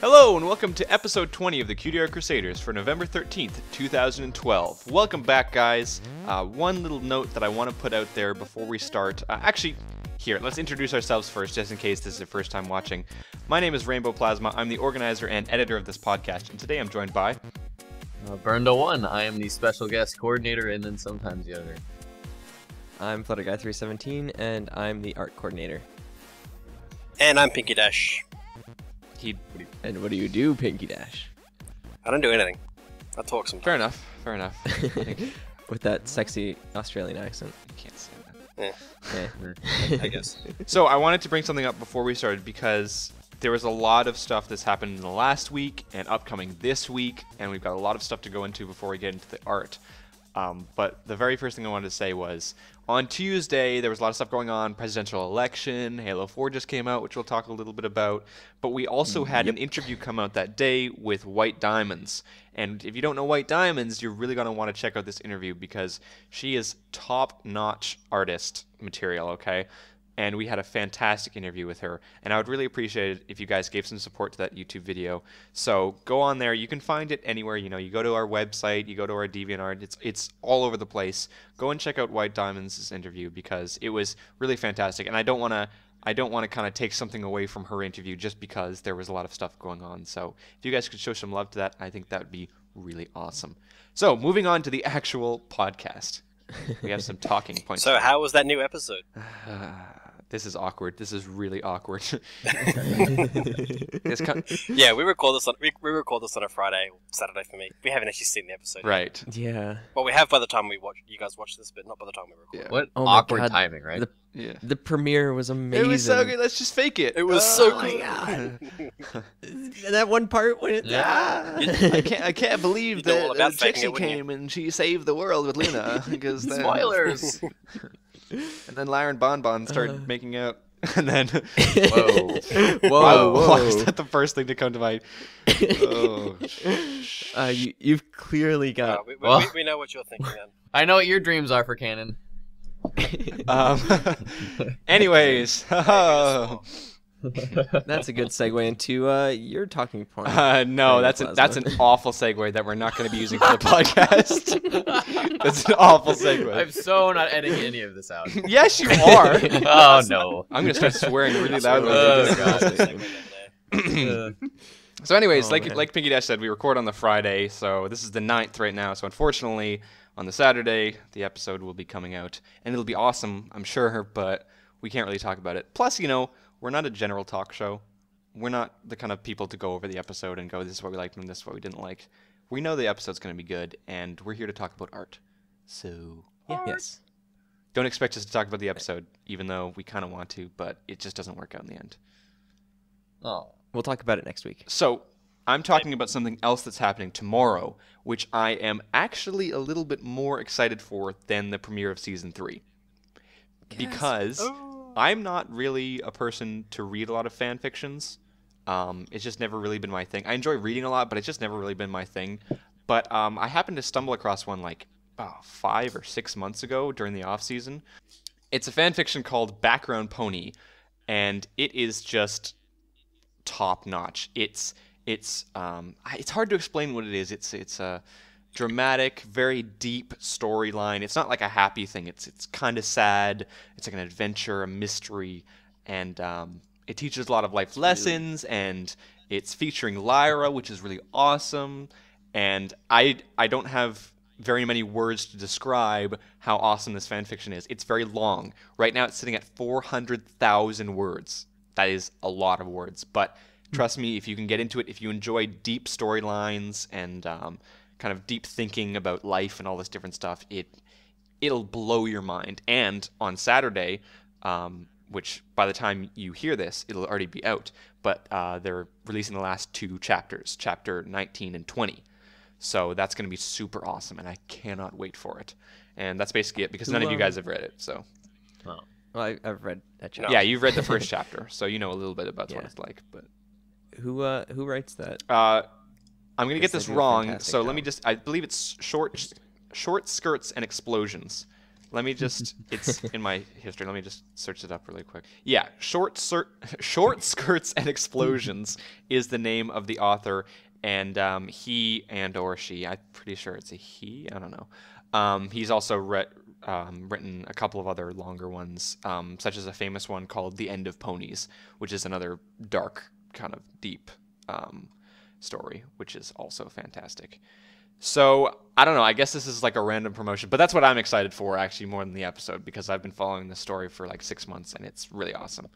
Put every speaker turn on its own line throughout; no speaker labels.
Hello and welcome to episode 20 of the Cutie Art Crusaders for November 13th, 2012. Welcome back, guys. One little note that I want to put out there before we start. Here, let's introduce ourselves first, just in case this is your first time watching. My name is Rainbow Plasma. I'm the organizer and editor of this podcast, and today I'm joined by...
Burn1. I am the special guest coordinator and then sometimes the editor.
I'm Flutterguy317, and I'm the art coordinator.
And I'm Pinky Dash.
And what do you do, Pinky Dash?
I don't do anything. I talk sometimes.
Fair enough.
With that sexy Australian accent.
You can't say that.
Yeah. I guess.
So I wanted to bring something up before we started because there was a lot of stuff that's happened in the last week and upcoming this week, and we've got a lot of stuff to go into before we get into the art. But the very first thing I wanted to say was, on Tuesday, there was a lot of stuff going on. Presidential election, Halo 4 just came out, which we'll talk a little bit about. But we also had an interview come out that day with White Diamonds. And if you don't know White Diamonds, you're really going to want to check out this interview because she is top-notch artist material, okay? And we had a fantastic interview with her, and I would really appreciate it if you guys gave some support to that YouTube video. So go on there. You can find it anywhere. You know, you go to our website, you go to our DeviantArt. It's all over the place. Go and check out White Diamonds' interview because it was really fantastic. And I don't want to kind of take something away from her interview just because there was a lot of stuff going on. So if you guys could show some love to that, I think that would be really awesome. So moving on to the actual podcast. We have some talking points.
So how was that new episode?
This is awkward. This is really awkward.
Yeah, we record this on a Friday, Saturday for me. We haven't actually seen the episode
right.
yet.
Yeah.
Well, we have by the time you guys watch this, but not by the time we record.
Yeah.
What
Oh my
awkward
God.
timing, right?
The premiere was amazing.
It was so good. Let's just fake it.
It was so
my
good.
God. That one part when it...
Yeah.
I can't believe
You know all
that
about faking
Trixie
it, wouldn't you?
came and she saved the world with Luna. Because then,
Spoilers!
And then Lyra and Bonbon started making out. And then...
Whoa.
Why is that the first thing to come to mind? Oh.
You've clearly got...
We know what you're thinking, then.
I know what your dreams are for canon.
Anyways.
That's a good segue into your talking point.
No, that's an awful segue that we're not going to be using for the podcast. That's an awful segue.
I'm so not editing any of this out.
Yes, you are.
Oh, no.
I'm going to start swearing really loudly.
Oh, God.
So anyways,
Oh, man.
like Pinky Dash said, we record on the Friday, so this is the 9th right now. So unfortunately, on the Saturday, the episode will be coming out. And it'll be awesome, I'm sure, but we can't really talk about it. Plus, we're not a general talk show. We're not the kind of people to go over the episode and go, this is what we liked and this is what we didn't like. We know the episode's going to be good, and we're here to talk about art. So,
Yeah. Yes.
don't expect us to talk about the episode, even though we kind of want to, but it just doesn't work out in the end.
Oh.
We'll talk about it next week.
So, I'm talking about something else that's happening tomorrow, which I am actually a little bit more excited for than the premiere of Season 3. Because I'm not really a person to read a lot of fan fictions. It's just never really been my thing. I enjoy reading a lot, but it's just never really been my thing. But I happened to stumble across one 5 or 6 months ago during the off-season. It's a fan fiction called Background Pony, and it is just top-notch. It's hard to explain what it is. It's a dramatic, very deep storyline. It's not like a happy thing. It's kind of sad. It's like an adventure, a mystery, and it teaches a lot of life lessons. And it's featuring Lyra, which is really awesome. And I don't have very many words to describe how awesome this fanfiction is. It's very long. Right now, it's sitting at 400,000 words. That is a lot of words, but trust me, if you can get into it, if you enjoy deep storylines and kind of deep thinking about life and all this different stuff, it'll blow your mind. And on Saturday, which by the time you hear this, it'll already be out, but they're releasing the last 2 chapters, chapter 19 and 20. So that's going to be super awesome, and I cannot wait for it. And that's basically it, because none of you guys have read it, so...
Oh. Well, I've read that chapter.
Yeah, you've read the first chapter, so you know a little bit about what it's like, but...
Who writes that?
I'm gonna get
Guess
this
they do a
wrong,
fantastic
so let
job.
me just. I believe it's short skirts and explosions. Let me just, it's in my history. Let me just search it up really quick. Yeah, Short Skirts and Explosions is the name of the author, and he and or she, I'm pretty sure it's a he, I don't know. He's also written a couple of other longer ones, such as a famous one called The End of Ponies, which is another dark, kind of deep story, which is also fantastic. So, I don't know, I guess this is like a random promotion, but that's what I'm excited for, actually, more than the episode, because I've been following this story for like 6 months, and it's really awesome.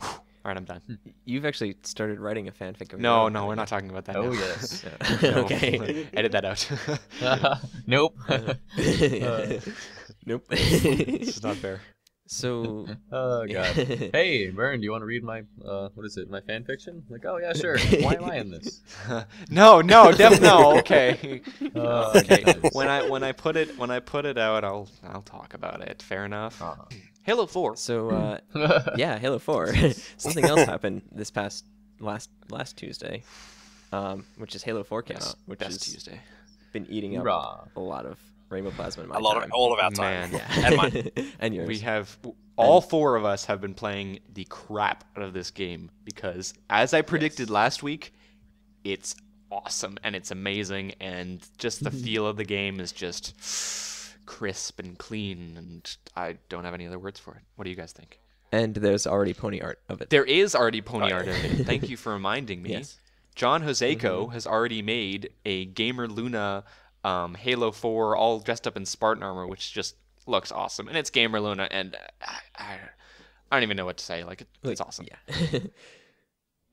All right, I'm done.
You've actually started writing a fanfic of your
No,
own,
we're
haven't
not talking about that
Oh
now.
yes.
No.
Okay.
Edit that out.
Nope.
you? Nope.
This is not fair.
So,
Oh god. Hey, Vern, do you want to read my what is it? My fan fiction? Like, oh yeah, sure. Why am I in this?
No, okay. Okay.
Goodness.
When I put it out, I'll talk about it. Fair enough. Halo 4.
so yeah, Halo 4. Something else happened this past last Tuesday, which is Halo 4 came out, which
Best
has
Tuesday.
been eating up
Hoorah.
a lot of Rainbow Plasma in my
All of our
Man.
time.
Yeah.
And mine.
And yours.
We have all four of us have been playing the crap out of this game because, as I predicted last week, it's awesome and it's amazing, and just the feel of the game is just crisp and clean, and I don't have any other words for it. What do you guys think?
And there's already pony art of it.
There is already pony art of it. Thank you for reminding me.
Yes.
John Joseko has already made a Gamer Luna Halo 4 all dressed up in Spartan armor, which just looks awesome. And it's Gamer Luna, and I don't even know what to say. Like, it's awesome.
Yeah.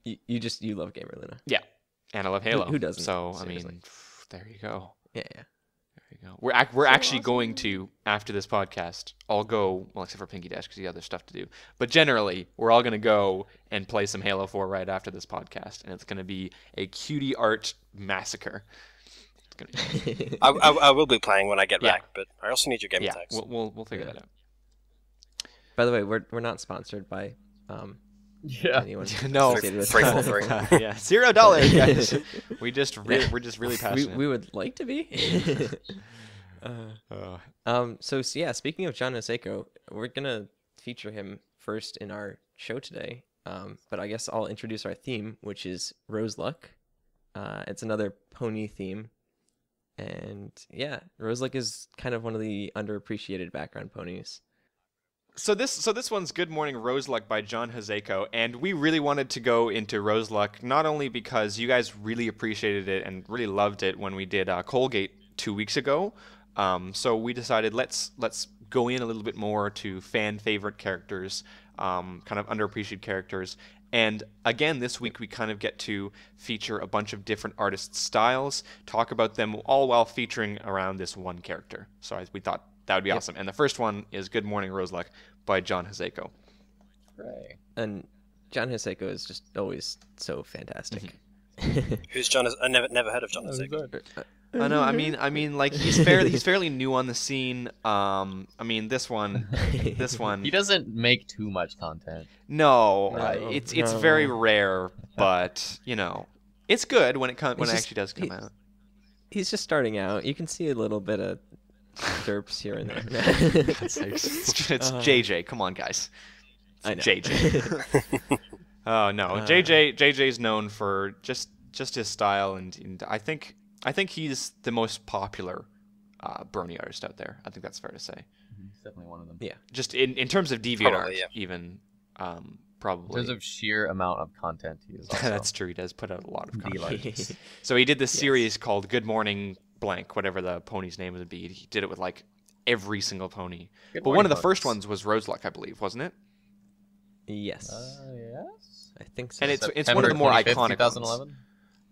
you love Gamer Luna.
Yeah. And I love Halo.
Who doesn't?
So,
Seriously.
I mean, there you go.
Yeah.
There you go. We're actually going to, after this podcast, all go, well, except for Pinky Dash because he has other stuff to do. But generally, we're all going to go and play some Halo 4 right after this podcast. And it's going to be a cutie art massacre. It's going to be
I will be playing when I get
Yeah.
back, but I also need your gamer
yeah,
tags.
we'll figure that out.
By the way, we're not sponsored by
Yeah.
anyone.
No.
associated with
343.
Yeah, $0, guys. we're just really passionate.
we would like to be. So yeah, speaking of John Joseko, we're gonna feature him first in our show today. But I guess I'll introduce our theme, which is Roseluck. It's another pony theme, and yeah, Roseluck is kind of one of the underappreciated background ponies.
So this one's Good Morning Roseluck by John Joseko, and we really wanted to go into Roseluck not only because you guys really appreciated it and really loved it when we did Colgate 2 weeks ago. So we decided let's go in a little bit more to fan favorite characters, kind of underappreciated characters. And again, this week we kind of get to feature a bunch of different artist styles, talk about them all while featuring around this one character. So we thought that would be awesome. And the first one is Good Morning Roseluck by John Joseko.
Right.
And John Joseko is just always so fantastic.
Who's John? I never heard of John Joseko.
I know. I mean, like he's fairly new on the scene. I mean, this one.
He doesn't make too much content.
No,
No,
it's
no.
very rare, but you know, it's good when it actually does come out.
He's just starting out. You can see a little bit of derps here and there.
It's JJ. Come on, guys. It's
I know.
JJ. Oh no, JJ's known for just his style, and I think he's the most popular brony artist out there. I think that's fair to say.
He's definitely one of them.
Yeah.
Just in terms of DeviantArt,
Probably, yeah.
even
In
probably.
terms of sheer amount of content, he is also.
That's true. He does put out a lot of content.
largest.
So he did this series called Good Morning Blank, whatever the pony's name would be. He did it with like every single pony.
Good
But one
Morning
of the first
Ponies.
ones was Roseluck, I believe, wasn't it?
Yes.
Yes.
I think so.
And it's one of the more
September 25th,
iconic
2011.
ones.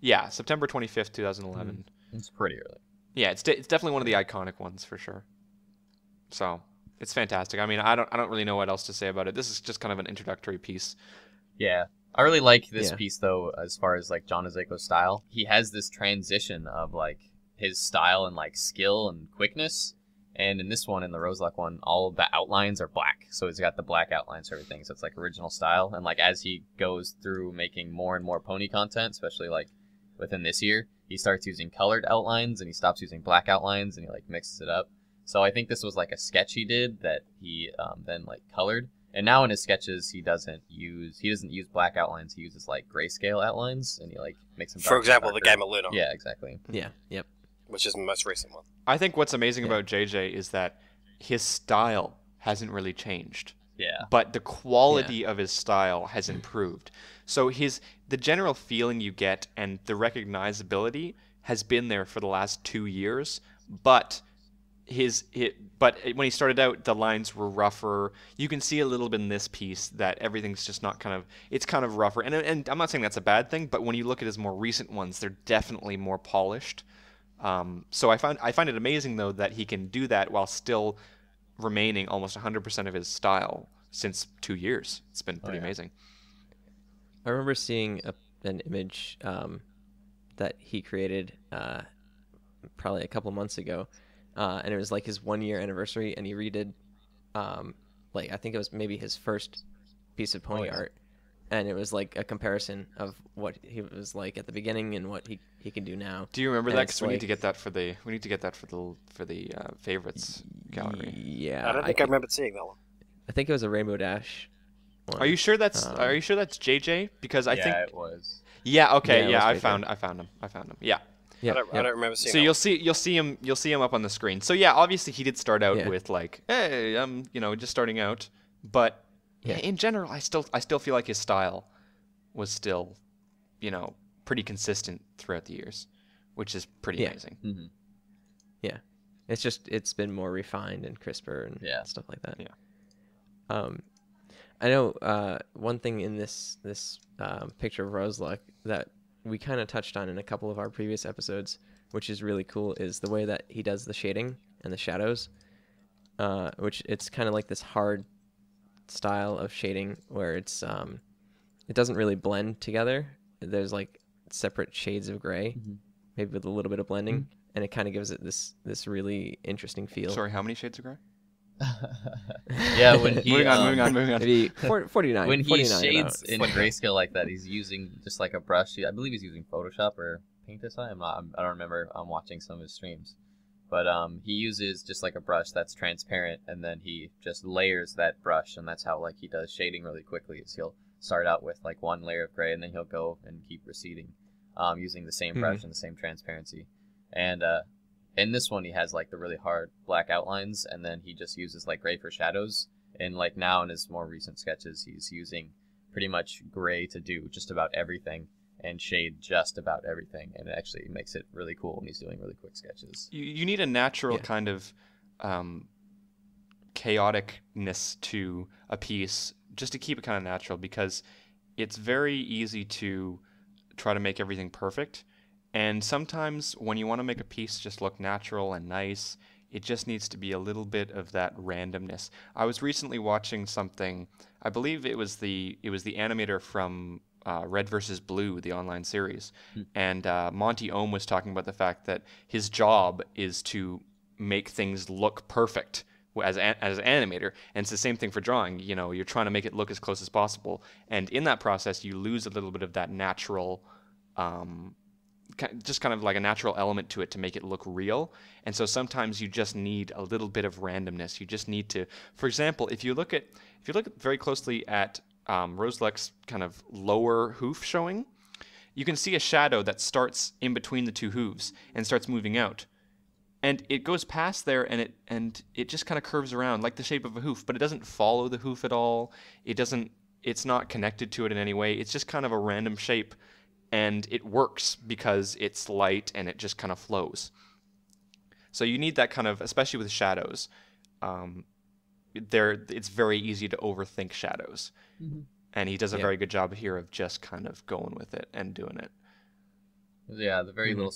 Yeah, September 25th, 2011.
It's pretty early.
Yeah, it's definitely one of the iconic ones for sure. So it's fantastic. I mean, I don't really know what else to say about it. This is just kind of an introductory piece.
Yeah. I really like this
Yeah.
piece though, as far as like John Joseko's style. He has this transition of like his style and like skill and quickness. And in this one, in the Roseluck one, all of the outlines are black. So he's got the black outlines for everything. So it's like original style. And like as he goes through making more and more pony content, especially like within this year, he starts using colored outlines and he stops using black outlines and he like mixes it up. So I think this was like a sketch he did that he then like colored. And now in his sketches, he doesn't use black outlines. He uses like grayscale outlines, and he like makes them.
For example, the game of Luna.
Yeah, exactly.
Yeah. Yep.
Which is the most recent one.
I think what's amazing about JJ is that his style hasn't really changed.
Yeah.
But the quality of his style has improved. So the general feeling you get and the recognizability has been there for the last 2 years, but but when he started out, the lines were rougher. You can see a little bit in this piece that everything's just not it's kind of rougher. And I'm not saying that's a bad thing, but when you look at his more recent ones, they're definitely more polished. So I find it amazing though that he can do that while still remaining almost 100% of his style since 2 years. It's been pretty amazing.
I remember seeing an image that he created probably a couple months ago. And it was like his 1 year anniversary, and he redid, like I think it was maybe his first piece of pony art, and it was like a comparison of what he was like at the beginning and what he can do now.
Do you remember that? Because we need to get that for the favorites gallery.
Yeah,
I don't think I remember seeing that one.
I think it was a Rainbow Dash one.
Are you sure that's JJ? Because I think
it was.
Yeah. Okay.
Yeah,
I
JJ.
found him. Yeah.
Yeah,
I don't remember seeing.
So you'll see him up on the screen. So yeah, obviously he did start out with like, hey, I'm just starting out, but in general, I still feel like his style was still, pretty consistent throughout the years, which is pretty amazing.
Mm-hmm.
Yeah, it's been more refined and crisper and stuff like that.
Yeah.
I know one thing in this picture of Roseluck that we kind of touched on in a couple of our previous episodes, which is really cool, is the way that he does the shading and the shadows, which it's kind of like this hard style of shading where it doesn't really blend together. There's like separate shades of gray, maybe with a little bit of blending, and it kind of gives it this really interesting feel.
Sorry, how many shades of gray?
Yeah, when he
moving on.
Maybe 49.
When he
49
shades
about.
in grayscale like that, he's using just like a brush. I believe he's using Photoshop or Paint this. I don't remember. I'm watching some of his streams, but he uses just like a brush that's transparent, and then he just layers that brush, and that's how like he does shading really quickly. Is he'll start out with like one layer of gray, and then he'll go and keep receding, using the same brush and the same transparency. And in this one, he has like the really hard black outlines, and then he just uses like gray for shadows. And like now in his more recent sketches, he's using pretty much gray to do just about everything and shade just about everything. And it actually makes it really cool when he's doing really quick sketches.
You need a natural kind of chaoticness to a piece just to keep it kind of natural, because it's very easy to try to make everything perfect. And sometimes when you want to make a piece just look natural and nice, it just needs to be a little bit of that randomness. I was recently watching something, I believe it was the animator from Red vs. Blue, the online series. And Monty Ohm was talking about the fact that his job is to make things look perfect as an animator. And it's the same thing for drawing. You know, you're trying to make it look as close as possible. And in that process, you lose a little bit of that natural just kind of like a natural element to it to make it look real. And so sometimes you just need a little bit of randomness. You just need to, for example, if you look very closely at Roseluck's kind of lower hoof showing, you can see a shadow that starts in between the two hooves and starts moving out. And it goes past there, and it just kind of curves around like the shape of a hoof, but it doesn't follow the hoof at all. It's not connected to it in any way. It's just kind of a random shape. And it works because it's light and it just kind of flows. So you need that kind of, especially with shadows, it's very easy to overthink shadows. Mm-hmm. And he does a very good job here of just kind of going with it and doing it.
Yeah, the very little,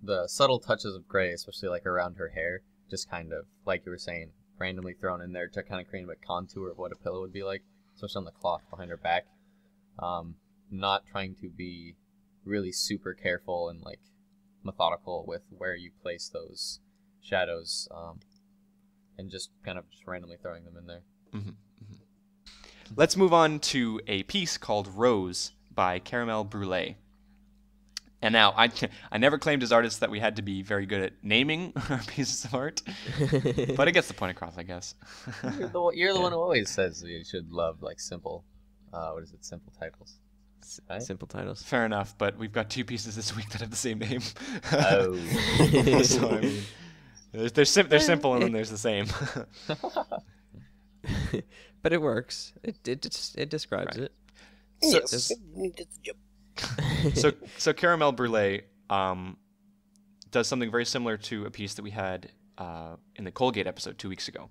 the subtle touches of gray, especially like around her hair, just kind of, like you were saying, randomly thrown in there to kind of create a contour of what a pillow would be like, especially on the cloth behind her back. Not trying to be really super careful and like methodical with where you place those shadows, and just kind of just randomly throwing them in there.
Mm-hmm. Mm-hmm. Let's move on to a piece called Rose by Caramel Brulee. And now, I never claimed as artists that we had to be very good at naming our pieces of art, but it gets the point across, I guess.
You're the one who always says you should love like simple, simple titles. Right?
Simple titles.
Fair enough, but we've got 2 pieces this week that have the same name.
Oh.
So, I mean, they're simple and then there's the same.
But it works. It describes
Right.
it.
Yes.
So Caramel Brulee does something very similar to a piece that we had in the Colgate episode 2 weeks ago,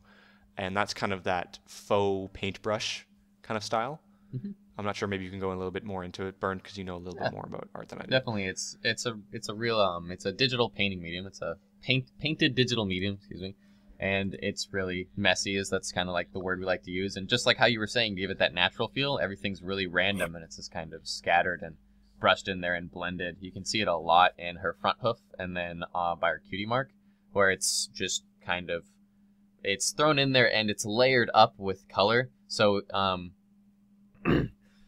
and that's kind of that faux paintbrush kind of style.
Mm-hmm.
I'm not sure. Maybe you can go a little bit more into it, Bernd, because you know a little bit more about art than I do.
Definitely, it's a real it's a digital painting medium. It's a painted digital medium, excuse me, and it's really messy. That's kind of like the word we like to use. And just like how you were saying, give it that natural feel. Everything's really random, and it's just kind of scattered and brushed in there and blended. You can see it a lot in her front hoof, and then by her cutie mark, where it's just kind of it's thrown in there and it's layered up with color. So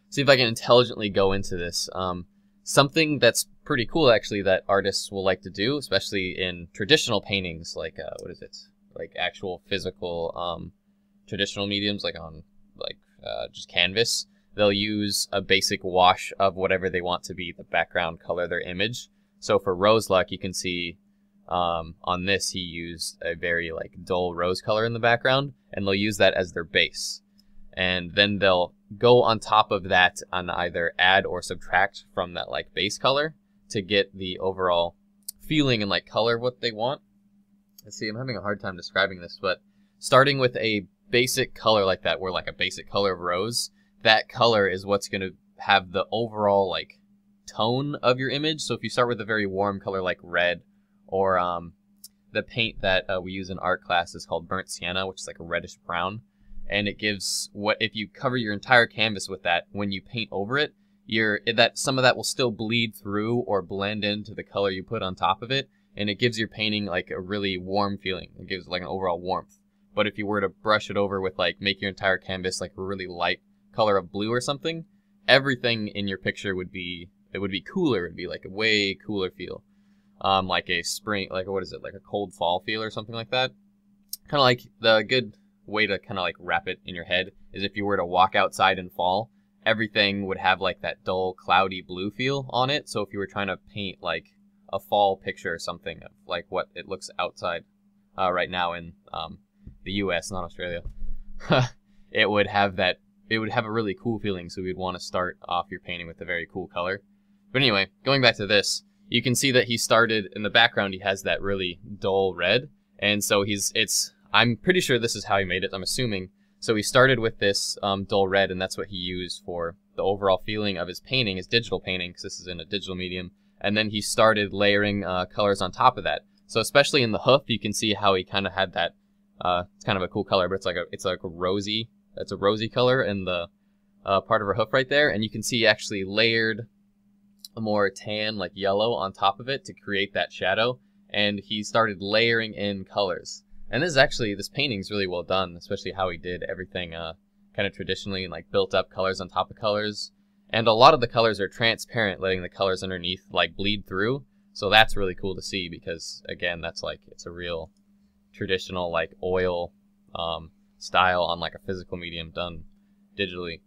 see if I can intelligently go into this. Something that's pretty cool, actually, that artists will like to do, especially in traditional paintings, like like actual physical traditional mediums, like on just canvas. They'll use a basic wash of whatever they want to be the background color, their image. So for Roseluck, you can see on this he used a very like dull rose color in the background, and they'll use that as their base. And then they'll go on top of that and either add or subtract from that like base color to get the overall feeling and like color of what they want. Let's see, I'm having a hard time describing this, but starting with a basic color like that, where like a basic color of rose, that color is what's going to have the overall like tone of your image. So if you start with a very warm color like red, or the paint that we use in art class is called burnt sienna, which is like a reddish brown. And it gives if you cover your entire canvas with that, when you paint over it, some of that will still bleed through or blend into the color you put on top of it, and it gives your painting like a really warm feeling. It gives like an overall warmth. But if you were to brush it over with like make your entire canvas like a really light color of blue or something, everything in your picture would be cooler. It'd be like a way cooler feel, like a spring, like like a cold fall feel or something like that. Kind of like the good way to kind of like wrap it in your head is if you were to walk outside in fall, everything would have like that dull cloudy blue feel on it. So if you were trying to paint like a fall picture or something of like what it looks outside right now in the US, not Australia, it would have a really cool feeling. So we'd want to start off your painting with a very cool color. But anyway, going back to this, you can see that he started in the background. He has that really dull red, and so I'm pretty sure this is how he made it, I'm assuming. So he started with this dull red, and that's what he used for the overall feeling of his painting, his digital painting, because this is in a digital medium. And then he started layering colors on top of that. So especially in the hoof, you can see how he kind of had that. It's kind of a cool color, but it's like a rosy color in the part of her hoof right there. And you can see he actually layered a more tan, like yellow, on top of it to create that shadow. And he started layering in colors. And this painting's really well done, especially how he did everything kind of traditionally and like built up colors on top of colors. And a lot of the colors are transparent, letting the colors underneath like bleed through. So that's really cool to see because, again, that's like it's a real traditional like oil style on like a physical medium done digitally.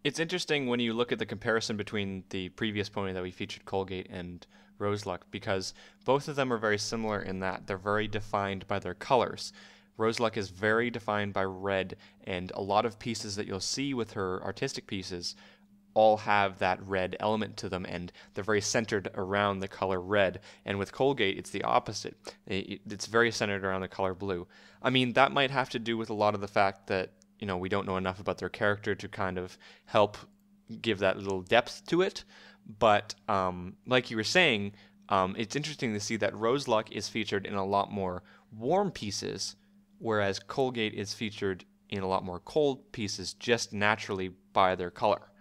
It's interesting when you look at the comparison between the previous pony that we featured, Colgate, and Roseluck, because both of them are very similar in that they're very defined by their colors. Roseluck is very defined by red, and a lot of pieces that you'll see with her artistic pieces all have that red element to them, and they're very centered around the color red. And with Colgate, it's the opposite. It's very centered around the color blue. I mean, that might have to do with a lot of the fact that, you know, we don't know enough about their character to kind of help give that little depth to it. But like you were saying, it's interesting to see that Roseluck is featured in a lot more warm pieces, whereas Colgate is featured in a lot more cold pieces just naturally by their color.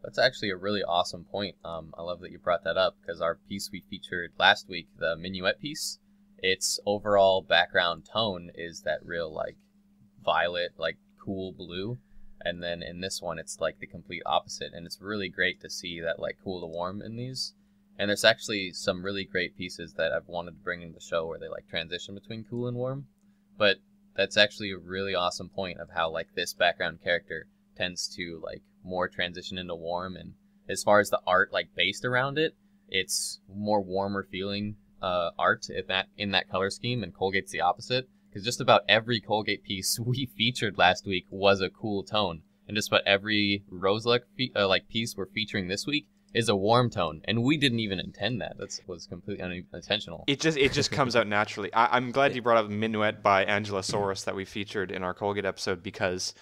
That's actually a really awesome point. I love that you brought that up because our piece we featured last week, the Minuet piece, its overall background tone is that real like violet, like cool blue. And then in this one, it's like the complete opposite. And it's really great to see that like cool to warm in these. And there's actually some really great pieces that I've wanted to bring into the show where they like transition between cool and warm. But that's actually a really awesome point of how like this background character tends to like more transition into warm. And as far as the art like based around it, it's more warmer feeling art in that color scheme, and Colgate's the opposite. Because just about every Colgate piece we featured last week was a cool tone, and just about every Roseluck piece we're featuring this week is a warm tone, and we didn't even intend that. That was completely unintentional.
It just comes out naturally. I'm glad you brought up Minuet by Angela Soros that we featured in our Colgate episode, because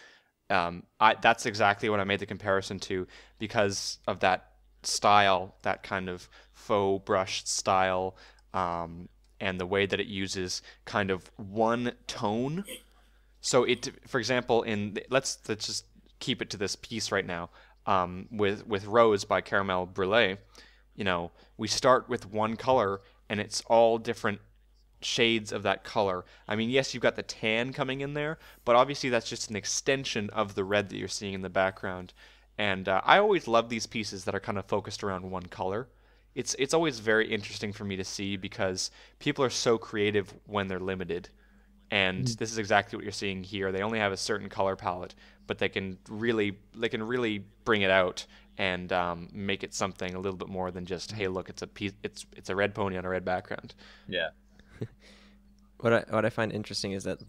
that's exactly what I made the comparison to, because of that style, that kind of faux brush style, and the way that it uses kind of one tone. So for example, let's just keep it to this piece right now. With Rose by Caramel Brulee, we start with one color and it's all different shades of that color. I mean, yes, you've got the tan coming in there, but obviously that's just an extension of the red that you're seeing in the background. And I always love these pieces that are kind of focused around one color. It's always very interesting for me to see, because people are so creative when they're limited. And this is exactly what you're seeing here. They only have a certain color palette, but they can really bring it out and make it something a little bit more than just, hey, look, it's a red pony on a red background.
Yeah.
What I find interesting is that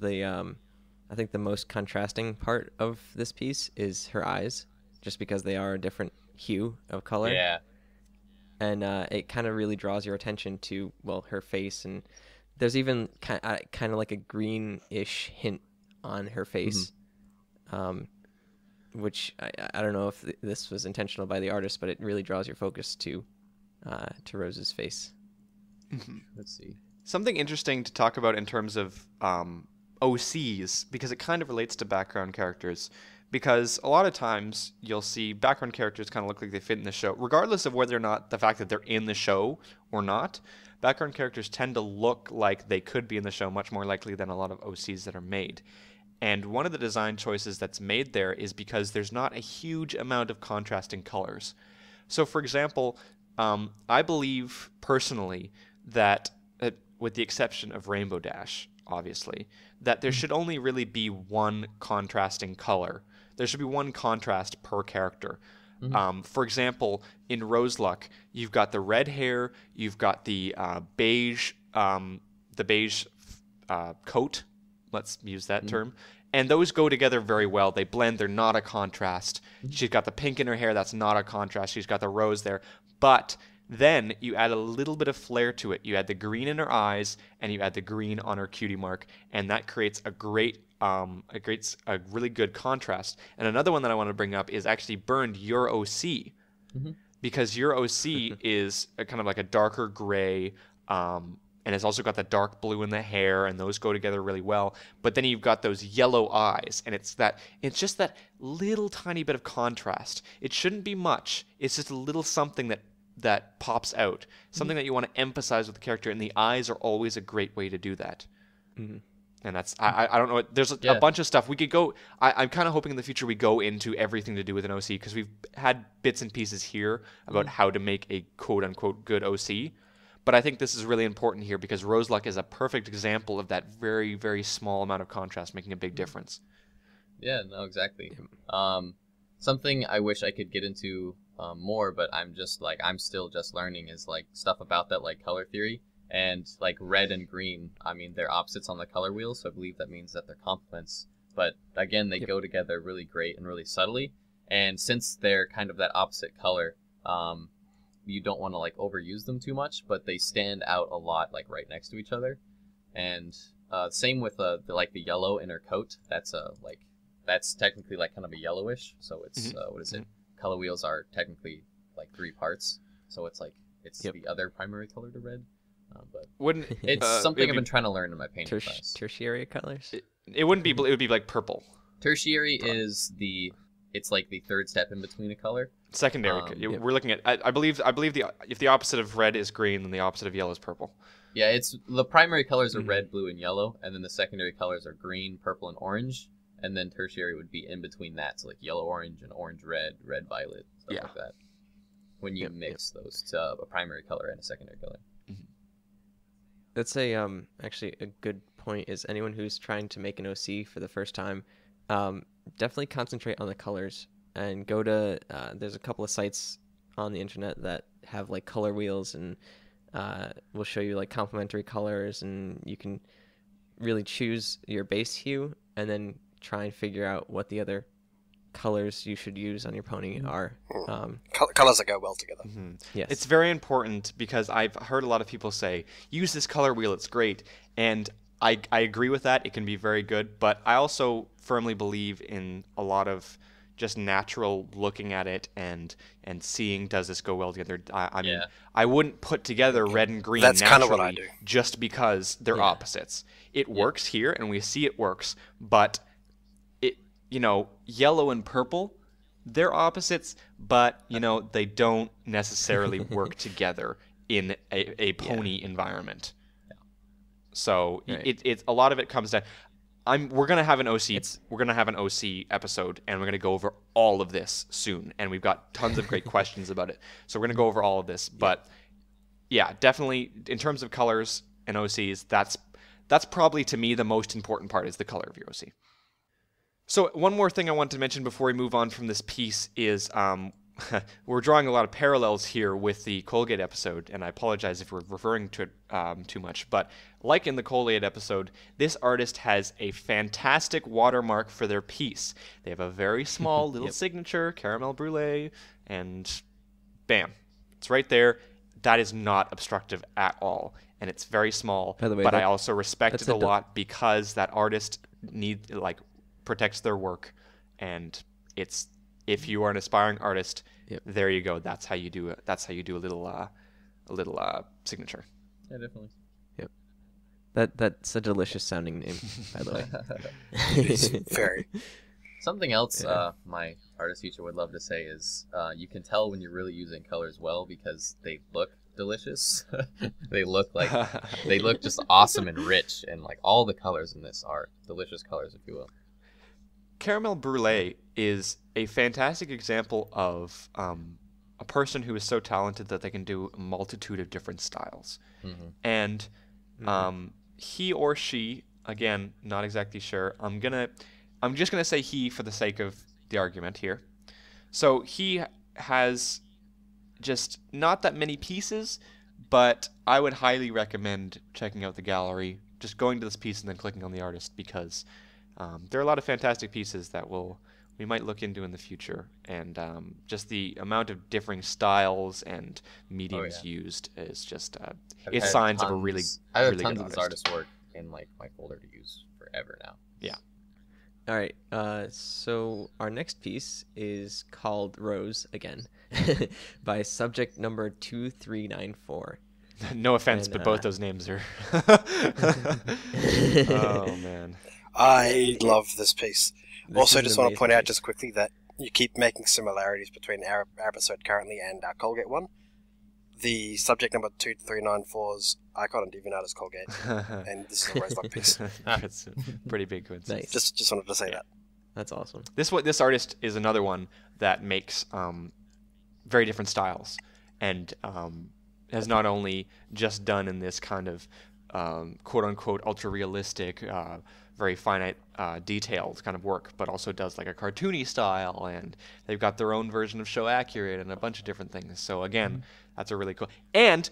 I think the most contrasting part of this piece is her eyes, just because they are a different hue of color.
Yeah.
And it kind of really draws your attention to, well, her face, and there's even kind of like a greenish hint on her face, which I don't know if this was intentional by the artist, but it really draws your focus to Rose's face.
Let's see.
Something interesting to talk about in terms of OCs, because it kind of relates to background characters. Because a lot of times you'll see background characters kind of look like they fit in the show, regardless of whether or not the fact that they're in the show or not. Background characters tend to look like they could be in the show much more likely than a lot of OCs that are made. And one of the design choices that's made there is because there's not a huge amount of contrasting colors. So, for example, I believe personally that, with the exception of Rainbow Dash, obviously, that there should only really be one contrasting color. There should be one contrast per character. For example, in Roseluck, you've got the red hair, you've got the beige coat. Let's use that term. And those go together very well. They blend. They're not a contrast. She's got the pink in her hair. That's not a contrast. She's got the rose there. But then you add a little bit of flair to it. You add the green in her eyes, and you add the green on her cutie mark, and that creates a really good contrast. And another one that I want to bring up is actually Burned, your OC, because your OC is kind of like a darker gray, and it's also got the dark blue in the hair, and those go together really well. But then you've got those yellow eyes, and it's just that little tiny bit of contrast. It shouldn't be much. It's just a little something that pops out, something that you want to emphasize with the character, and the eyes are always a great way to do that. And that's, I don't know, there's a bunch of stuff we could go. I'm kind of hoping in the future we go into everything to do with an OC, because we've had bits and pieces here about how to make a quote-unquote good OC. But I think this is really important here, because Roseluck is a perfect example of that very, very small amount of contrast making a big difference.
Yeah, no, exactly. Something I wish I could get into more, but I'm still just learning, is like stuff about that, like color theory. And like red and green, I mean, they're opposites on the color wheel, so I believe that means that they're complements. But again, they go together really great and really subtly. And since they're kind of that opposite color, you don't want to like overuse them too much, but they stand out a lot, like right next to each other. And same with the yellow in her coat. That's technically like kind of a yellowish. So it's what is it? Color wheels are technically like 3 parts. So it's like the other primary color to red. But it's something I've been trying to learn in my painting class.
Tertiary colors.
It wouldn't be blue. It would be like purple.
Tertiary is it's like the third step in between a color.
Secondary. We're looking at. I believe if the opposite of red is green, then the opposite of yellow is purple.
Yeah, it's the primary colors are red, blue, and yellow, and then the secondary colors are green, purple, and orange, and then tertiary would be in between that, so like yellow, orange, and orange, red, red, violet, stuff like that. when you mix those to a primary color and a secondary color.
That's actually a good point. Is anyone who's trying to make an OC for the first time, definitely concentrate on the colors and go to there's a couple of sites on the internet that have like color wheels and will show you like complementary colors, and you can really choose your base hue and then try and figure out what the other colors you should use on your pony are.
Colors that go well together.
Yes.
It's very important because I've heard a lot of people say, use this color wheel, it's great. And I agree with that. It can be very good. But I also firmly believe in a lot of just natural looking at it and seeing, does this go well together? I mean, I wouldn't put together red and green
That's
naturally
kind of what I do.
just because they're opposites. It works here, and we see it works, but yellow and purple, they're opposites, but, they don't necessarily work together in a pony environment. Yeah. So it's a lot of it comes down. We're gonna have an OC. We're gonna have an OC episode, and we're gonna go over all of this soon. And we've got tons of great questions about it. So we're gonna go over all of this. But yeah, definitely in terms of colors and OCs, that's probably to me the most important part is the color of your OC. So one more thing I want to mention before we move on from this piece is we're drawing a lot of parallels here with the Colgate episode, and I apologize if we're referring to it too much, but like in the Colgate episode, this artist has a fantastic watermark for their piece. They have a very small little signature, caramel brulee, and bam, it's right there. That is not obstructive at all, and it's very small,
by the way,
but I also respect it a lot because that artist protects their work, and it's, if you are an aspiring artist, there you go. That's how you do it. That's how you do a little signature.
Yeah, definitely.
Yep. That's a delicious sounding name, by the way.
It is very.
Something else my artist teacher would love to say is you can tell when you're really using colors well because they look delicious. they look just awesome and rich, and like all the colors in this are delicious colors, if you will.
Caramel Brulee is a fantastic example of a person who is so talented that they can do a multitude of different styles. And he or she, again, not exactly sure. I'm just gonna say he for the sake of the argument here. So he has just not that many pieces, but I would highly recommend checking out the gallery, just going to this piece and then clicking on the artist, because there are a lot of fantastic pieces that we might look into in the future, and just the amount of differing styles and mediums used is just it's signs of a really
I have
really
tons
good
of this
artist.
artist's work in like my folder to use forever now.
Yeah.
All right. So our next piece is called Rose again, by subject number 2394.
No offense, but both those names are. Oh man.
I love this piece. Also, just want to point out
piece.
just quickly that you keep making similarities between our episode currently and our Colgate one. The subject number 2394's icon and DeviantArt is Colgate, and this is a Roseluck piece.
It's a pretty big coincidence.
Nice.
Just wanted to say that.
That's awesome.
This artist is another one that makes very different styles, and has not only just done in this kind of quote unquote ultra realistic, very finite, detailed kind of work, but also does like a cartoony style, and they've got their own version of show accurate and a bunch of different things. So again, that's a really cool. And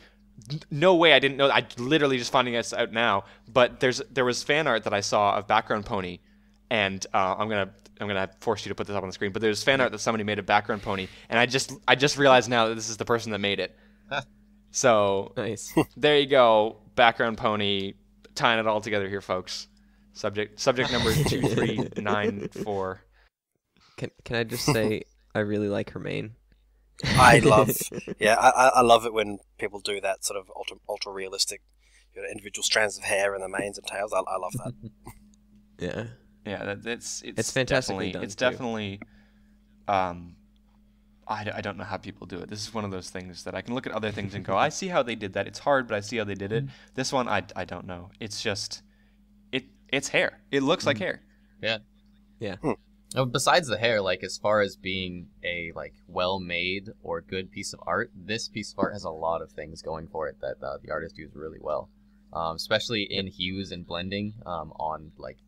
no way I didn't know. I literally just finding this out now. But there was fan art that I saw of Background Pony, and I'm gonna force you to put this up on the screen. But there's fan art that somebody made of Background Pony, and I just realized now that this is the person that made it. So
Nice.
there you go, Background Pony, tying it all together here, folks. Subject number 2394.
Can I just say I really like her mane?
I love it when people do that sort of ultra realistic, individual strands of hair and the manes and tails. I love that.
Yeah.
Yeah, it's
fantastically
definitely,
done,
it's
too.
definitely. I don't know how people do it. This is one of those things that I can look at other things and go, I see how they did that. It's hard, but I see how they did it. This one, I don't know. It's just, it's hair. It looks like hair.
Yeah.
Yeah.
Besides the hair, like as far as being a like well-made or good piece of art, this piece of art has a lot of things going for it that the artist used really well, especially in hues and blending on like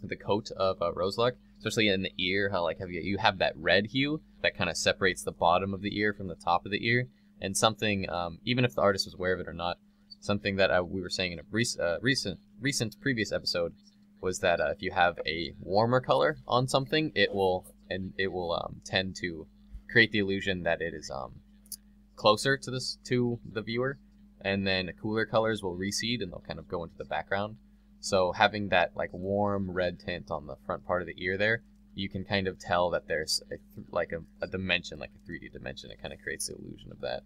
the coat of Roseluck, especially in the ear. How like you have that red hue that kind of separates the bottom of the ear from the top of the ear, and something even if the artist was aware of it or not, something that we were saying in a recent previous episode was that if you have a warmer color on something, it will tend to create the illusion that it is closer to the viewer, and then cooler colors will recede and they'll kind of go into the background. So having that like warm red tint on the front part of the ear there, you can kind of tell that there's a dimension, like a 3D dimension. It kind of creates the illusion of that.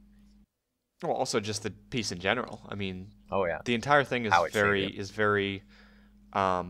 Well, also just the piece in general. I mean,
oh yeah,
the entire thing is very. I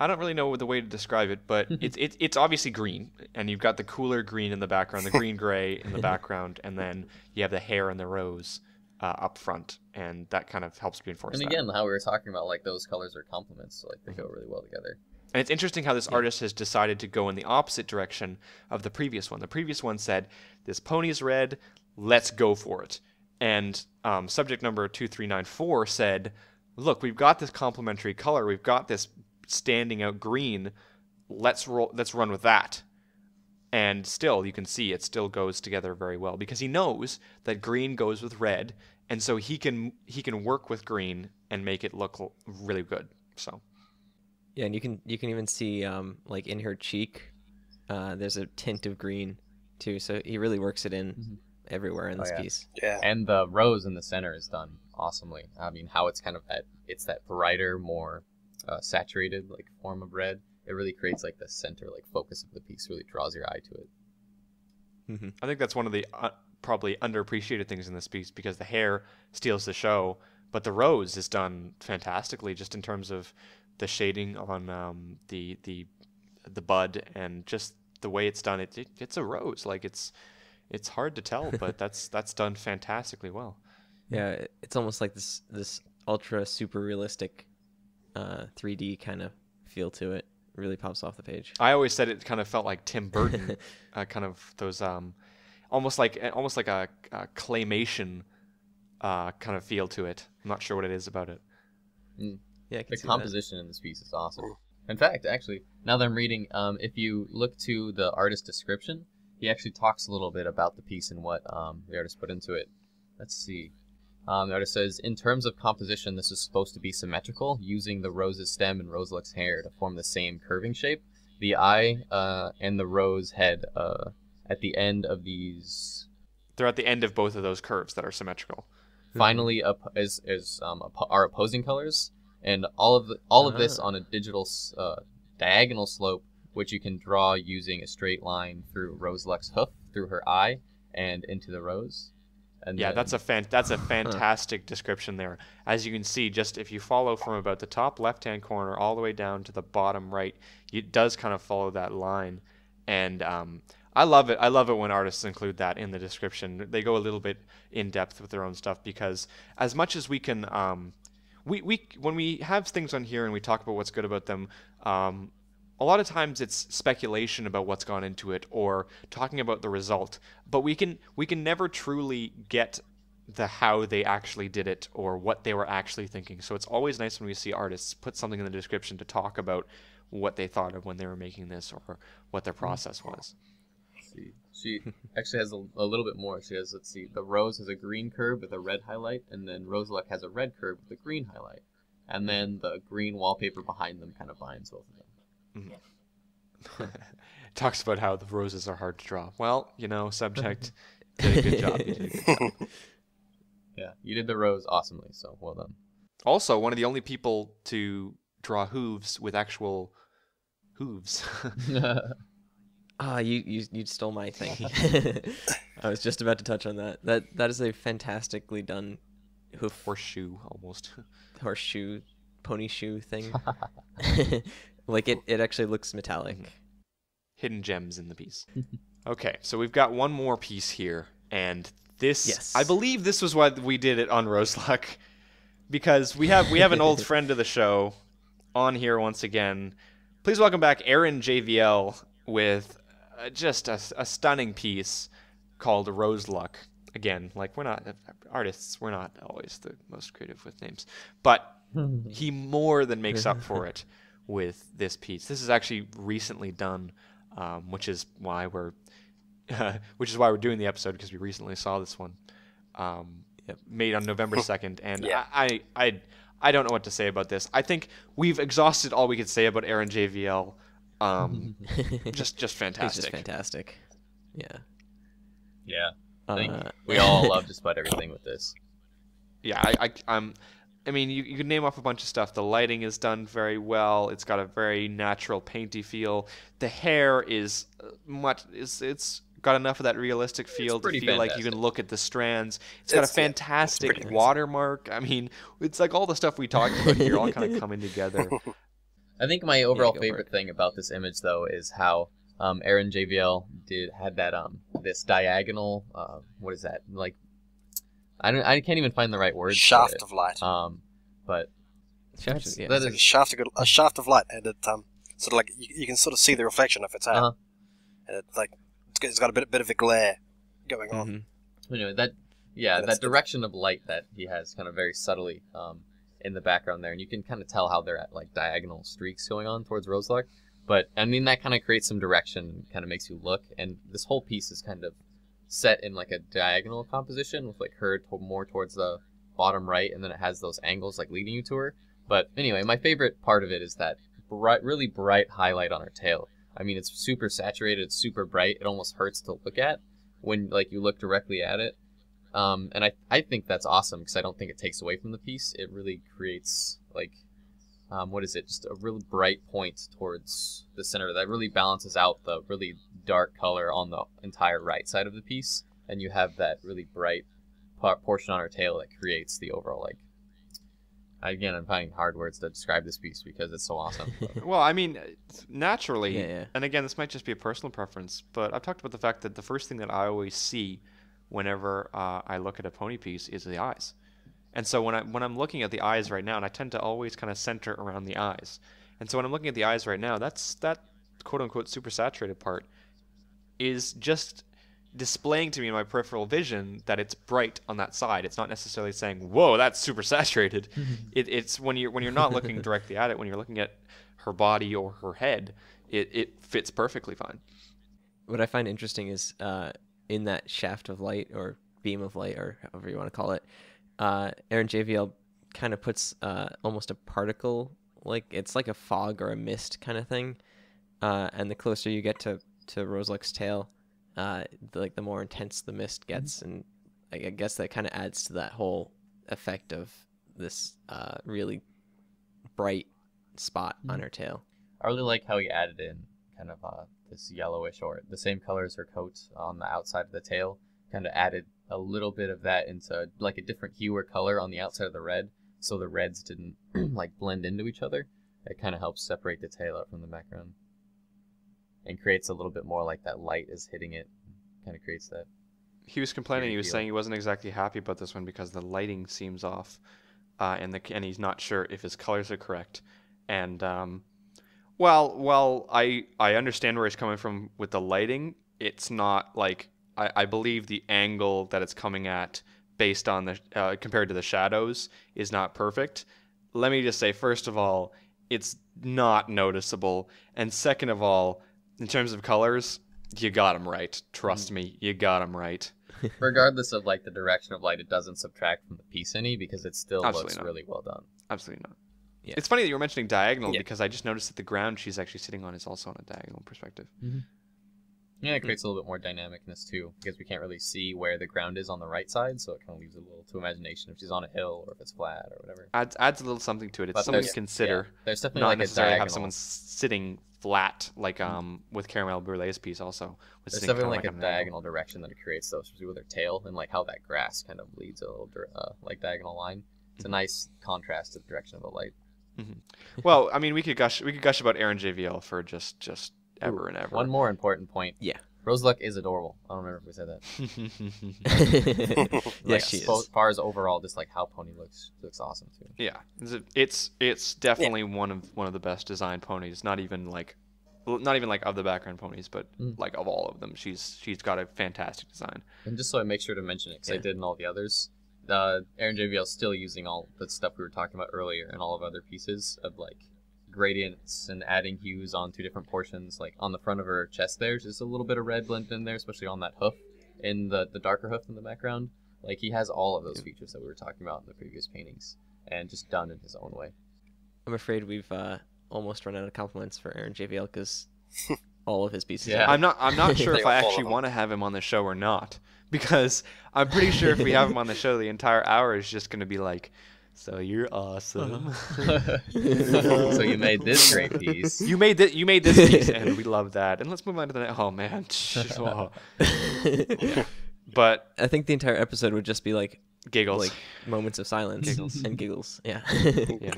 don't really know the way to describe it, but it's obviously green, and you've got the cooler green in the background, the green gray in the background, and then you have the hair and the rose up front, and that kind of helps reinforce.
And again, how we were talking about, like those colors are complements, so like they go really well together.
And it's interesting how this artist has decided to go in the opposite direction of the previous one. The previous one said, "This pony's red, let's go for it," and subject number 2394 said, "Look, we've got this complementary color, we've got this standing out green, let's run with that." And still, you can see it still goes together very well because he knows that green goes with red, and so he can work with green and make it look really good. So
yeah, and you can even see like in her cheek, there's a tint of green too. So he really works it in everywhere in this piece.
Yeah,
and the rose in the center is done awesomely. I mean, how it's kind of it's that brighter, more saturated like form of red. It really creates like the center like focus of the piece, really draws your eye to it.
I think that's one of the probably underappreciated things in this piece, because the hair steals the show, but the rose is done fantastically just in terms of the shading on the bud and just the way it's done. It's a rose, like it's hard to tell, but that's done fantastically well.
Yeah, it's almost like this ultra super realistic 3D kind of feel to it. Really pops off the page.
I always said it kind of felt like Tim Burton, kind of those almost like a claymation kind of feel to it. I'm not sure what it is about it.
Yeah,
the composition in this piece is awesome. In fact, actually, now that I'm reading, if you look to the artist description, he actually talks a little bit about the piece and what the artist put into it. Let's see. The artist says, in terms of composition, this is supposed to be symmetrical, using the rose's stem and Roseluck's hair to form the same curving shape. The eye and the rose head at the end of these...
They're at the end of both of those curves that are symmetrical.
Finally, are opposing colors, and all of this on a digital diagonal slope, which you can draw using a straight line through Roseluck's hoof, through her eye, and into the rose. And
yeah, that's a fantastic description there. As you can see, just if you follow from about the top left-hand corner all the way down to the bottom right, it does kind of follow that line. And I love it. I love it when artists include that in the description. They go a little bit in depth with their own stuff, because as much as we can, when we have things on here and we talk about what's good about them, a lot of times it's speculation about what's gone into it or talking about the result, but we can never truly get the how they actually did it or what they were actually thinking. So it's always nice when we see artists put something in the description to talk about what they thought of when they were making this or what their process was.
She actually has a little bit more. She has, let's see, the rose has a green curve with a red highlight, and then Roseluck has a red curve with a green highlight, and then the green wallpaper behind them kind of binds both of them.
Talks about how the roses are hard to draw. Well, subject did a good job. You did a good job.
Yeah, you did the rose awesomely, so well done.
Also, one of the only people to draw hooves with actual hooves.
You stole my thing. I was just about to touch on that. That is a fantastically done hoof.
Horseshoe, almost.
Horseshoe, pony shoe thing. Like it actually looks metallic.
Hidden gems in the piece. Okay, so we've got one more piece here, and this, yes. I believe this was why we did it on Roseluck, because we have an old friend of the show on here once again, Please welcome back Aaron JVL with just a stunning piece called Roseluck. Again, like, we're not artists, we're not always the most creative with names, but he more than makes up for it with this piece. This is actually recently done, which is why we're doing the episode, because we recently saw this one, made on November 2nd, and
Yeah.
I don't know what to say about this. I think we've exhausted all we could say about Aaron JVL. Just fantastic.
He's just fantastic. Yeah.
Yeah. I think we all love just about everything with this.
Yeah, I mean, you can name off a bunch of stuff. The lighting is done very well. It's got a very natural, painty feel. The hair is it's got enough of that realistic feel to feel like you can look at the strands. It's got a fantastic watermark. I mean, it's like all the stuff we talked about here all kind of coming together.
I think my overall favorite thing about this image, though, is how Aaron JVL had that this diagonal what is that, like, I can't even find the right word.
Shaft of light.
But
Shaft, yeah.
It's like a shaft of light, and it sort of like you can sort of see the reflection of its hair, and it's got a bit of a glare going on.
Anyway, that direction of light that he has kind of very subtly in the background there, and you can kind of tell how they're at like diagonal streaks going on towards Roseluck. But I mean, that kind of creates some direction, kind of makes you look, and this whole piece is kind of set in like a diagonal composition with like her more towards the bottom right, and then it has those angles like leading you to her. But anyway, my favorite part of it is that really bright highlight on her tail. I mean, it's super saturated, it's super bright, it almost hurts to look at when like you look directly at it. And I think that's awesome, because I don't think it takes away from the piece. It really creates like just a really bright point towards the center that really balances out the really dark color on the entire right side of the piece, and you have that really bright portion on her tail that creates the overall, like, again, I'm finding hard words to describe this piece because it's so awesome.
Well, I mean, naturally,
Yeah.
and again, this might just be a personal preference, but I've talked about the fact that the first thing that I always see whenever I look at a pony piece is the eyes. And so when I'm looking at the eyes right now, and I tend to always kind of center around the eyes. And so when I'm looking at the eyes right now, that quote-unquote super saturated part is just displaying to me in my peripheral vision that it's bright on that side. It's not necessarily saying, whoa, that's super saturated. It's when you're not looking directly at it, when you're looking at her body or her head, it fits perfectly fine.
What I find interesting is in that shaft of light or beam of light, or however you want to call it, Aaron JVL kind of puts almost a particle, like it's like a fog or a mist kind of thing. And the closer you get to Roseluck's tail, the more intense the mist gets, and I guess that kind of adds to that whole effect of this really bright spot on her tail.
I really like how he added in kind of this yellowish, or the same color as her coat on the outside of the tail, kind of added a little bit of that into like a different hue or color on the outside of the red, so the reds didn't like blend into each other. It kind of helps separate the tail out from the background and creates a little bit more like that light is hitting it. Kind of creates that.
He was complaining. He was saying he wasn't exactly happy about this one because the lighting seems off, and he's not sure if his colors are correct. And well, I understand where he's coming from with the lighting. It's not like I believe the angle that it's coming at, based on the compared to the shadows, is not perfect. Let me just say, first of all, it's not noticeable, and second of all, in terms of colors, you got them right. Trust me, you got them right.
Regardless of like the direction of light, it doesn't subtract from the piece any, because it still looks really well done.
Absolutely not.
Yeah.
It's funny that you were mentioning diagonal, because I just noticed that the ground she's actually sitting on is also on a diagonal perspective.
Yeah, it creates a little bit more dynamicness too, because we can't really see where the ground is on the right side, so it kind of leaves a little to imagination if she's on a hill or if it's flat or whatever.
Adds a little something to it. It's something to consider.
Yeah, there's definitely
not
like
necessarily
a diagonal.
have someone sitting flat, like with Caramel Brulee's piece also.
There's definitely like a diagonal direction that it creates, though, especially with her tail, and like how that grass kind of leads a little like diagonal line. It's a nice contrast to the direction of the light.
Well, I mean, we could gush about Aaron JVL for just ever and ever.
One more important point.
Yeah.
Roseluck is adorable. I don't remember if we said that.
Yes, she
As
is.
far as overall, just like how Pony looks awesome too.
Yeah, it's definitely one of the best designed ponies. Not even like of the background ponies, but like of all of them, she's got a fantastic design.
And just so I make sure to mention it, because I did in all the others, Aaron JVL is still using all the stuff we were talking about earlier and all of other pieces of like gradients and adding hues onto different portions. Like on the front of her chest, there's just a little bit of red blended in there, especially on that hoof, in the darker hoof in the background. Like he has all of those features that we were talking about in the previous paintings, and just done in his own way.
I'm afraid we've almost run out of compliments for Aaron JVL because all of his pieces.
Yeah.
I'm not sure
They
if
are
I
full of
actually
them.
want to have him on the show or not, because I'm pretty sure if we have him on the show, the entire hour is just going to be like, so you're awesome.
So you made this great piece.
You made this piece, and we love that. And let's move on to the next. Oh man. Oh. Yeah. But
I think the entire episode would just be like
giggles.
like moments of silence
Giggles.
and giggles. Yeah.
Yeah.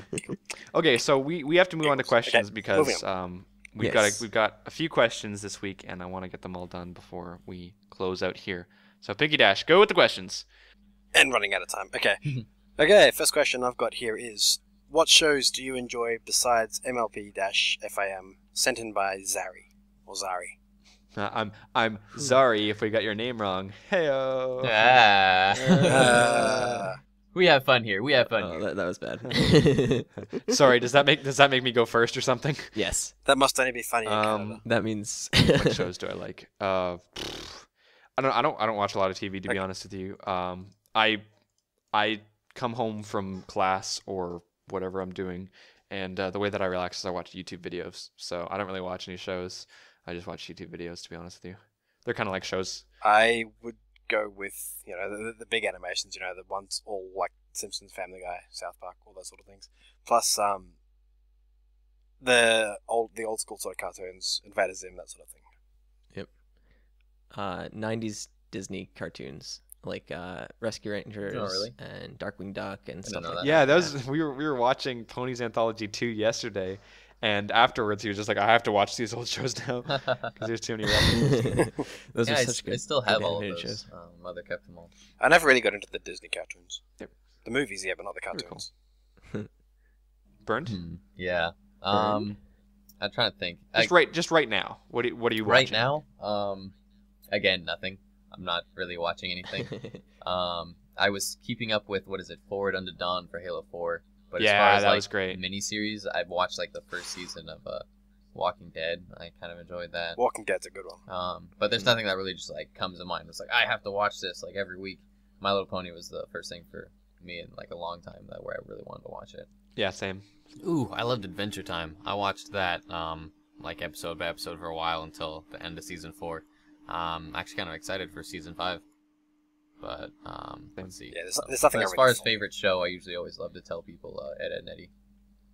Okay, so we have to move on to questions
Okay,
because
moving
we've
Yes.
got a few questions this week, and I want to get them all done before we close out here. So Piggy Dash, go with the questions.
And running out of time. Okay. Okay, first question I've got here is, what shows do you enjoy besides MLP-FAM, sent in by Zari, or Zari?
I'm sorry if we got your name wrong. Heyo.
We have fun here. We have fun
Oh,
here.
that was bad.
Sorry, does that make me go first or something?
Yes.
That must only be funny in Canada.
That means
What shows do I like? I don't watch a lot of TV, to be honest with you. I come home from class or whatever I'm doing, and the way that I relax is I watch YouTube videos. So I don't really watch any shows. I just watch YouTube videos, to be honest with you. They're kind of like shows.
I would go with, the big animations, the ones all like Simpsons, Family Guy, South Park, all those sort of things. Plus, the old school sort of cartoons, Invader Zim, that sort of thing.
90s Disney cartoons like Rescue Rangers
really?
and Darkwing Duck and stuff
know
like
that.
that.
Yeah, we were watching Ponies Anthology 2 yesterday, and afterwards he was just like, I have to watch these old shows now because there's too many references.
Those
Yeah,
are
I
such good.
I still have
good
all of
animated
those.
shows.
Mother kept them all.
I never really got into the Disney cartoons.
Yep.
The movies, yeah, but not the
Very
cartoons.
Burned?
Yeah.
Burned?
I'm trying to think.
Just right now. What are you
Right
watching?
now, again, nothing. I'm not really watching anything. I was keeping up with Forward Unto Dawn for Halo 4. But as far
Yeah,
as
that
like
was great.
miniseries, I've watched like the first season of Walking Dead. I kind of enjoyed that.
Walking Dead's a good one.
But there's nothing that really just like comes to mind. It's like I have to watch this like every week. My Little Pony was the first thing for me in like a long time where I really wanted to watch it.
Yeah, same.
Ooh, I loved Adventure Time. I watched that like episode by episode for a while until the end of season 4. Actually kind of excited for season 5. But let's see.
Yeah, there's nothing
But
I
as
really
far as
follow.
favorite show, I usually always love to tell people Ed, Edd n Eddy.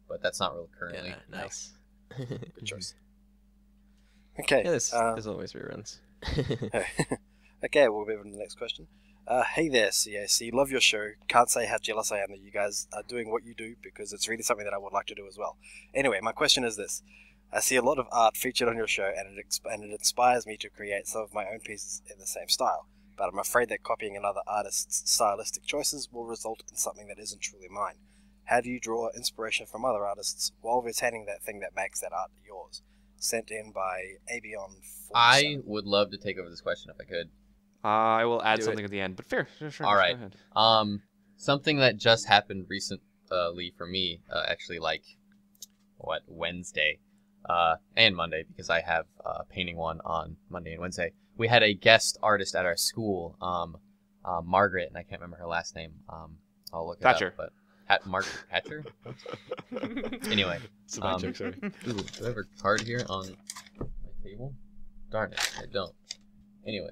But that's not real currently.
Yeah, nice.
Good choice. Okay.
Yeah, there's always reruns.
Okay, we'll move on to the next question. Hey there, CAC. Love your show. Can't say how jealous I am that you guys are doing what you do because it's really something that I would like to do as well. Anyway, my question is this. I see a lot of art featured on your show and it inspires me to create some of my own pieces in the same style, but I'm afraid that copying another artist's stylistic choices will result in something that isn't truly mine. How do you draw inspiration from other artists while retaining that thing that makes that art yours? Sent in by Abion.
I would love to take over this question if I could.
I will add
Do
something at the end, but fair. Sure,
All
go
right.
ahead.
Something that just happened recently for me, actually like Wednesday, and Monday because I have painting one on Monday and Wednesday. We had a guest artist at our school, Margaret, and I can't remember her last name. I'll look it
Thatcher.
up. But Margaret Hatcher. Anyway,
It's a bad joke, sorry.
ooh, do I have her card here on my table? Darn it, I don't. Anyway,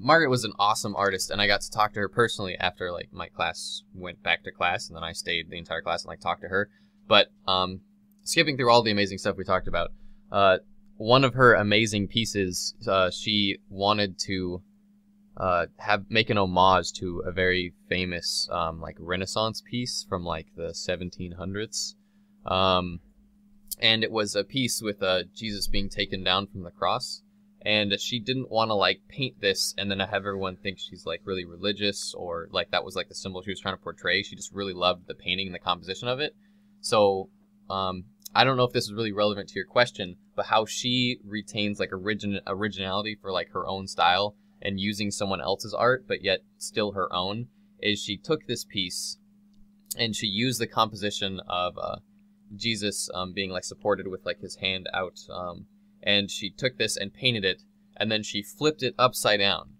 Margaret was an awesome artist, and I got to talk to her personally after like my class went back to class, and then I stayed the entire class and like talked to her. But skipping through all the amazing stuff we talked about, one of her amazing pieces, she wanted to make an homage to a very famous like Renaissance piece from like the 1700s. and it was a piece with Jesus being taken down from the cross. And she didn't want to like paint this and then have everyone think she's like really religious, or like that was like the symbol she was trying to portray. She just really loved the painting and the composition of it. So I don't know if this is really relevant to your question, but how she retains like originality for like her own style and using someone else's art, but yet still her own, is she took this piece and she used the composition of Jesus being like supported with like his hand out. And she took this and painted it, and then she flipped it upside down.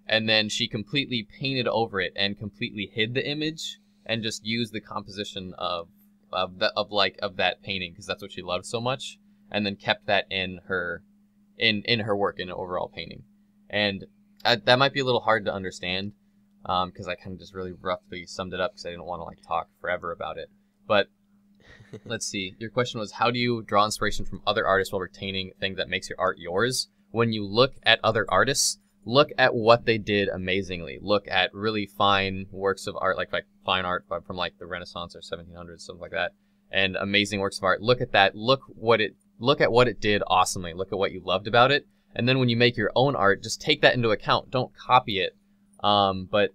And then she completely painted over it and completely hid the image and just used the composition of that painting, because that's what she loved so much, and then kept that in her work, in an overall painting. And that might be a little hard to understand, because I kind of just really roughly summed it up because I didn't want to like talk forever about it. But let's see. Your question was, how do you draw inspiration from other artists while retaining things that makes your art yours? When you look at other artists, look at what they did amazingly. Look at really fine works of art, like fine art from like the Renaissance or 1700s, something like that, and amazing works of art. Look at that. Look at what it did awesomely. Look at what you loved about it. And then when you make your own art, just take that into account. Don't copy it, but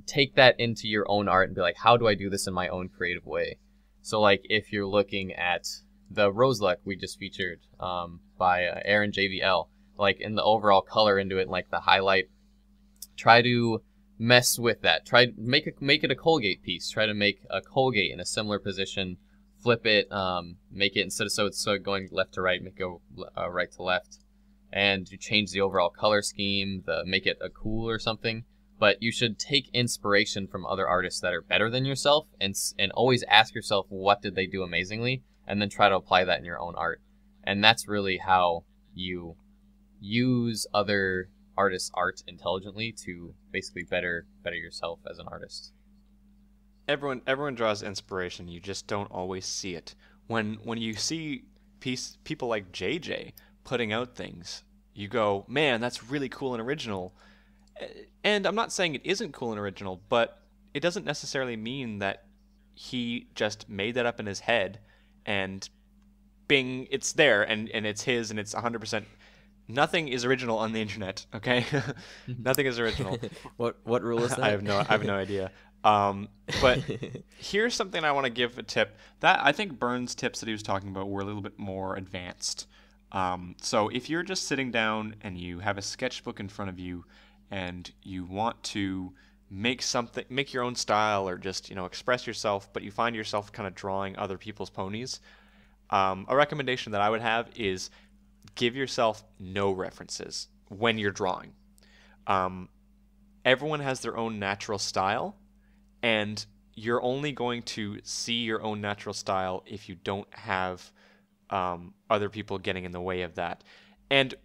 take that into your own art and be like, how do I do this in my own creative way? So, like, if you're looking at the Roseluck we just featured by Aaron JVL, like, in the overall color into it, and, like, the highlight, try to mess with that. Try make it a Colgate piece. Try to make a Colgate in a similar position. Flip it, make it, instead of going left to right, make it go right to left. And you change the overall color scheme, make it a cool or something. But you should take inspiration from other artists that are better than yourself, and always ask yourself, what did they do amazingly? And then try to apply that in your own art. And that's really how you use other artists' art intelligently to basically better yourself as an artist.
Everyone draws inspiration. You just don't always see it. When you see people like JJ putting out things, you go, man, that's really cool and original. And I'm not saying it isn't cool and original, but it doesn't necessarily mean that he just made that up in his head and bing, it's there and it's his and it's 100%. Nothing is original on the internet, okay? Nothing is original.
What rule is that?
I have no idea. But here's something I want to give a tip. That I think Burns' tips that he was talking about were a little bit more advanced. So if you're just sitting down and you have a sketchbook in front of you and you want to make your own style, or just, express yourself, but you find yourself kind of drawing other people's ponies, a recommendation that I would have is give yourself no references when you're drawing. Everyone has their own natural style, and you're only going to see your own natural style if you don't have other people getting in the way of that. And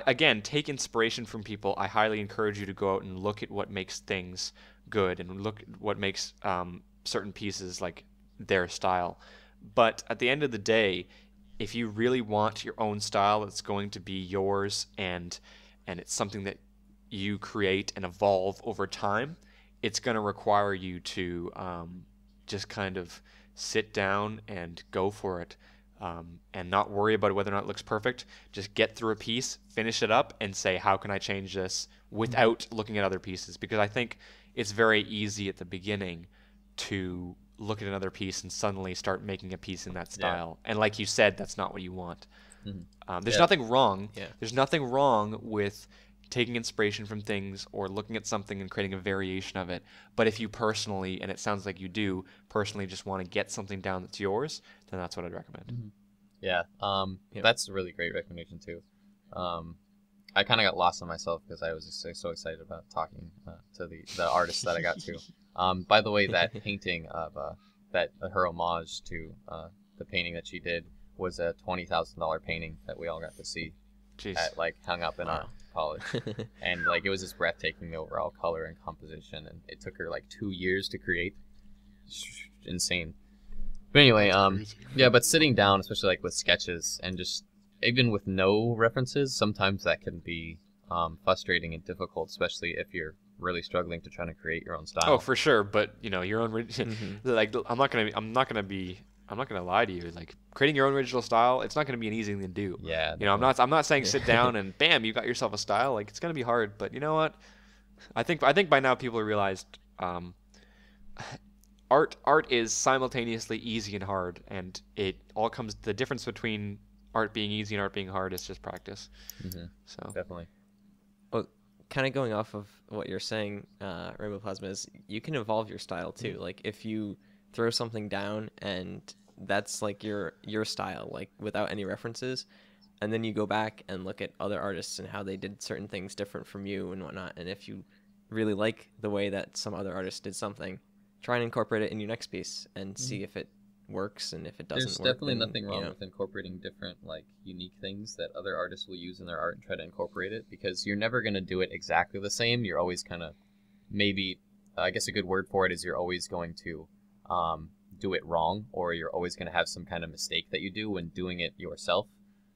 again, take inspiration from people. I highly encourage you to go out and look at what makes things good and look at what makes certain pieces like their style. But at the end of the day, if you really want your own style that's going to be yours, and it's something that you create and evolve over time, it's going to require you to just kind of sit down and go for it. And not worry about whether or not it looks perfect. Just get through a piece, finish it up, and say, how can I change this without looking at other pieces? Because I think it's very easy at the beginning to look at another piece and suddenly start making a piece in that style. Yeah. And like you said, that's not what you want. Mm-hmm. There's nothing wrong. Yeah. There's nothing wrong with taking inspiration from things or looking at something and creating a variation of it. But if you personally, and it sounds like you do, personally just want to get something down that's yours, then that's what I'd recommend.
Mm-hmm. Yeah, that's a really great recommendation too. I kind of got lost on myself because I was just so excited about talking to the artist that I got to. By the way, that painting of her homage to the painting that she did was a $20,000 painting that we all got to see.
Jeez.
Hung up in our college. And it was just breathtaking, the overall color and composition, and it took her 2 years to create. Insane. But anyway, but sitting down, especially with sketches, and just even with no references, sometimes that can be frustrating and difficult, especially if you're really struggling to try to create your own style.
Oh, for sure. But your own, I'm not gonna be I'm not gonna lie to you. Like creating your own original style, it's not gonna be an easy thing to do.
Yeah.
You know, I'm not saying sit down and bam, you got yourself a style. Like it's gonna be hard, but you know what? I think by now people have realized art is simultaneously easy and hard, and it all comes. The difference between art being easy and art being hard is just practice. So
Definitely.
Well, kind of going off of what you're saying, Rainbow Plasma, is you can evolve your style too. Like if you throw something down and that's like your style, like without any references, and then you go back and look at other artists and how they did certain things different from you and whatnot, and if you really like the way that some other artist did something, try and incorporate it in your next piece and see if it works, and if it doesn't
There's
work,
definitely
then,
nothing wrong with incorporating different, like, unique things that other artists will use in their art and try to incorporate it, because you're never going to do it exactly the same. You're always kind of, maybe, I guess a good word for it is you're always going to do it wrong, or you're always going to have some kind of mistake that you do when doing it yourself.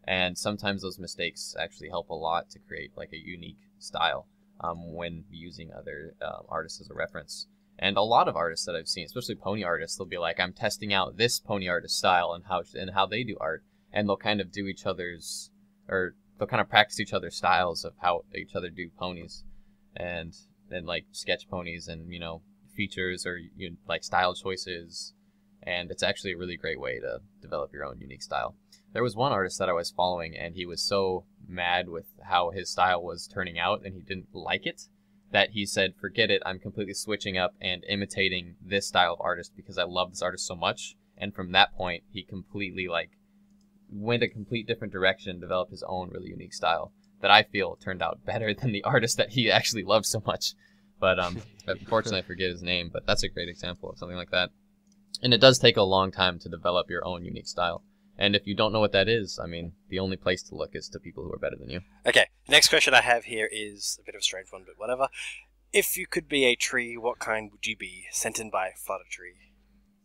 And sometimes those mistakes actually help a lot to create, like, a unique style when using other artists as a reference. And a lot of artists that I've seen, especially pony artists, they'll be like, I'm testing out this pony artist style and how they do art. And they'll kind of do each other's, or they'll kind of practice each other's styles of how each other do ponies. And then like sketch ponies and, you know, features or like style choices. And it's actually a really great way to develop your own unique style. There was one artist that I was following, and he was so mad with how his style was turning out and he didn't like it, that he said, forget it, I'm completely switching up and imitating this style of artist because I love this artist so much. And from that point, he completely like went a complete different direction, developed his own really unique style that I feel turned out better than the artist that he actually loved so much. But unfortunately, I forget his name, but that's a great example of something like that. And it does take a long time to develop your own unique style. And if you don't know what that is, I mean, the only place to look is to people who are better than you.
Okay, next question I have here is a bit of a strange one, but whatever. If you could be a tree, what kind would you be? Sent in by Flutter Tree.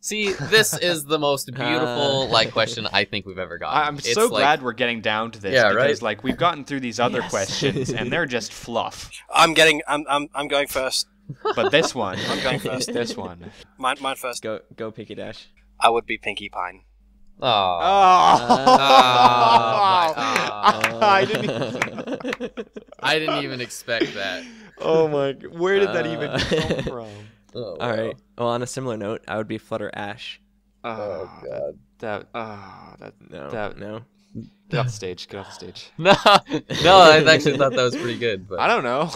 See, this is the most beautiful question I think we've ever gotten.
I'm so glad we're getting down to this, because like we've gotten through these other questions and they're just fluff.
I'm going first.
But this one,
I'm going first.
This one.
Mine first.
Go Pinky Dash.
I would be Pinkie Pine.
I
didn't even expect that.
Oh my! Where did that even come from?
All right. Well, on a similar note, I would be Flutter Ash.
Oh god.
No.
Get off the stage. Get off the stage.
No, I actually thought that was pretty good. But
I don't know.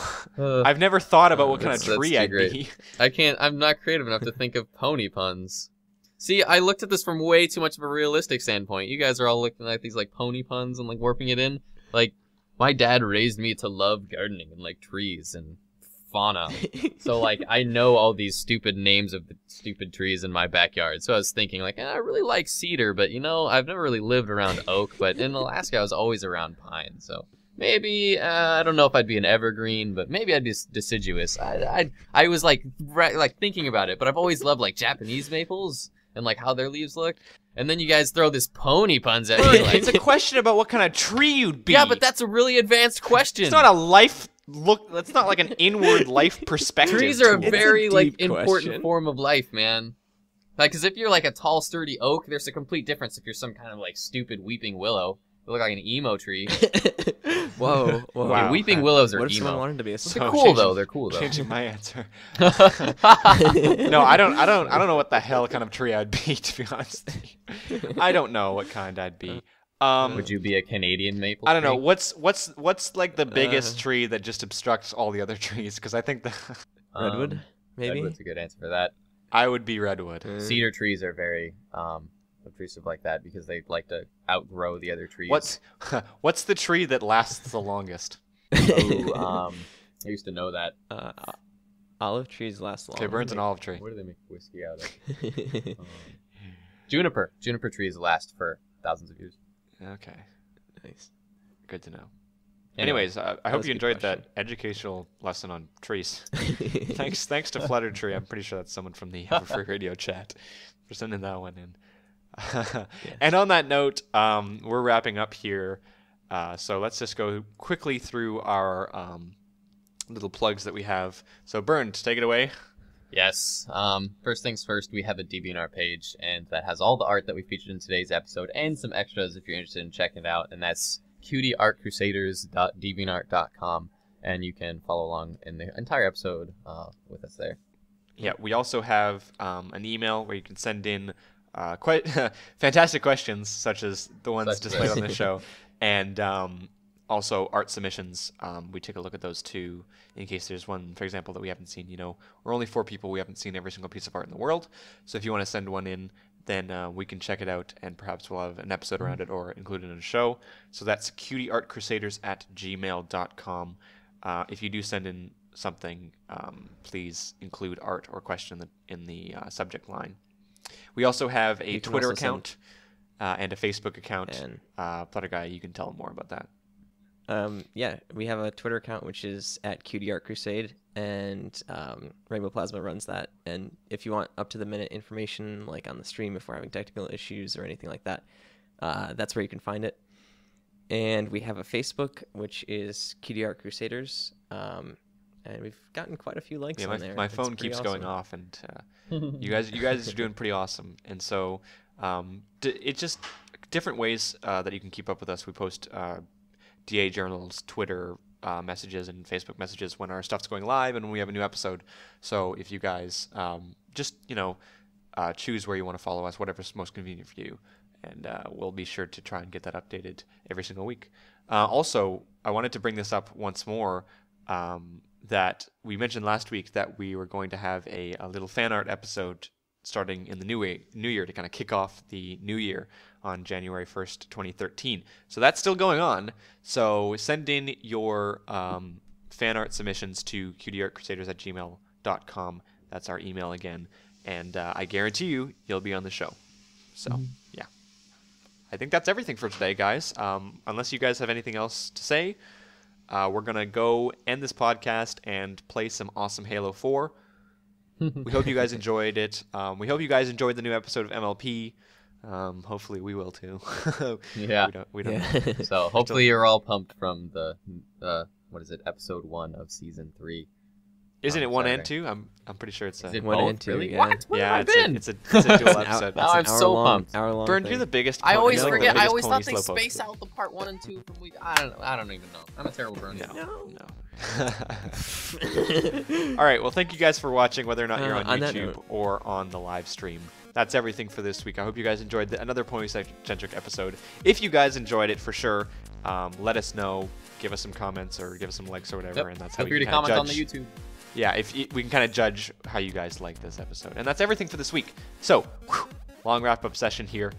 I've never thought about what kind of tree I'd be.
I'm not creative enough to think of pony puns. See, I looked at this from way too much of a realistic standpoint. You guys are all looking at these like pony puns and like warping it in. Like, my dad raised me to love gardening and like trees and fauna. So like I know all these stupid names of the stupid trees in my backyard. So I was thinking like, I really like cedar, but you know, I've never really lived around oak. But in Alaska, I was always around pine. So maybe I don't know if I'd be an evergreen, but maybe I'd be deciduous. I was like thinking about it, but I've always loved like Japanese maples and like how their leaves look. And then you guys throw this pony puns at me. Like,
it's a question about what kind of tree you'd be.
Yeah, but that's a really advanced question.
It's not a life look. That's not like an inward life perspective.
Trees are a
tool.
very
deep
important
question.
form of life, man. Like, because if you're like a tall, sturdy oak, there's a complete difference if you're some kind of like stupid weeping willow. You look like an emo tree.
Whoa.
Okay, weeping willows are
What if
emo.
someone wanted to be a
They're cool though. They're cool though.
Changing my answer. No, I don't know what the hell kind of tree I'd be, to be honest. I don't know what kind I'd be.
Would you be a Canadian maple?
I don't know.
tree?
What's like the biggest tree that just obstructs all the other trees? Because I think the
Redwood, maybe.
Redwood's a good answer for that.
I would be redwood.
Cedar trees are very obtrusive like that because they like to outgrow the other trees.
What's the tree that lasts the longest?
I used to know that.
Olive trees last long.
Okay, burns an olive tree.
What do they make whiskey out of? Juniper. Juniper trees last for thousands of years.
Okay,
Nice.
good to know.
Anyway,
Anyways, I hope
was a
you
good
enjoyed that educational lesson on trees. Thanks to Flutter Tree. I'm pretty sure that's someone from the EverFree radio chat for sending that one in. And on that note, we're wrapping up here. So let's just go quickly through our little plugs that we have. So Bernd, take it away.
Yes. First things first, we have a DeviantArt page, and that has all the art that we featured in today's episode and some extras if you're interested in checking it out. And that's cutieartcrusaders.deviantart.com, and you can follow along in the entire episode with us there.
Yeah, we also have an email where you can send in quite fantastic questions, such as the ones displayed on the show, and also art submissions. We take a look at those too, in case there's one, for example, that we haven't seen. You know, we're only 4 people. We haven't seen every single piece of art in the world. So if you want to send one in, then we can check it out, and perhaps we'll have an episode around it or include it in a show. So that's cutieartcrusaders@gmail.com. If you do send in something, please include art or question in the subject line. We also have a Twitter account and a Facebook account.
And
Flutter Guy, you can tell them more about that.
yeah, we have a Twitter account which is at Cutie Art Crusade, and Rainbow Plasma runs that. And if you want up to the minute information, like on the stream, if we're having technical issues or anything like that, that's where you can find it. And we have a Facebook which is Cutie Art Crusaders, and we've gotten quite a few likes on there.
My phone keeps going off, and you guys are doing pretty awesome. And so it's just different ways that you can keep up with us. We post DA Journal's Twitter messages and Facebook messages when our stuff's going live and when we have a new episode. So if you guys just choose where you want to follow us, whatever's most convenient for you, and we'll be sure to try and get that updated every single week. Also, I wanted to bring this up once more. That we mentioned last week that we were going to have a little fan art episode starting in the new year to kind of kick off the new year on January 1st, 2013. So that's still going on. So send in your fan art submissions to cutieartcrusaders@gmail.com. That's our email again. And I guarantee you'll be on the show. So, yeah. I think that's everything for today, guys. Unless you guys have anything else to say, we're going to go end this podcast and play some awesome Halo 4. We hope you guys enjoyed it. We hope you guys enjoyed the new episode of MLP. Hopefully we will too.
Yeah.
We don't
Yeah.
know.
So hopefully you're all pumped from the episode 1 of season 3.
Isn't it 1
Saturday.
and 2? I'm pretty sure it's
Is it
1
both?
and 2,
Really?
yeah.
What? Where
yeah,
have I been?
it's a dual episode.
Now I'm so pumped.
Hour-long
Bern,
thing.
you're the biggest.
I always
you're like the
forget. I
biggest
always
pony
thought they
slowpoke.
space out the part 1 and 2 from week. I don't even know. I'm a terrible burn.
No. All right. Well, thank you guys for watching, whether or not you're on
on that
YouTube
note.
or on the live stream. That's everything for this week. I hope you guys enjoyed another pony-centric episode. If you guys enjoyed it, for sure, let us know. Give us some comments or give us some likes or whatever,
Yep.
and that's how
Feel
we
free to
can kinda
comment on
judge.
the YouTube.
Yeah, we can kind of judge how you guys like this episode. And that's everything for this week. So, long wrap-up session here.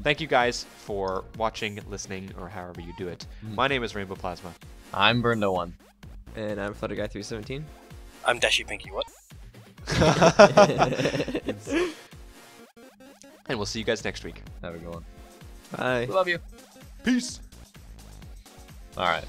Thank you guys for watching, listening, or however you do it. My name is Rainbow Plasma.
I'm Burn No One.
And I'm Flutter Guy 317.
I'm Dashy Pinky. What?
And we'll see you guys next week.
Have a good one.
Bye.
We love you.
Peace.
All right.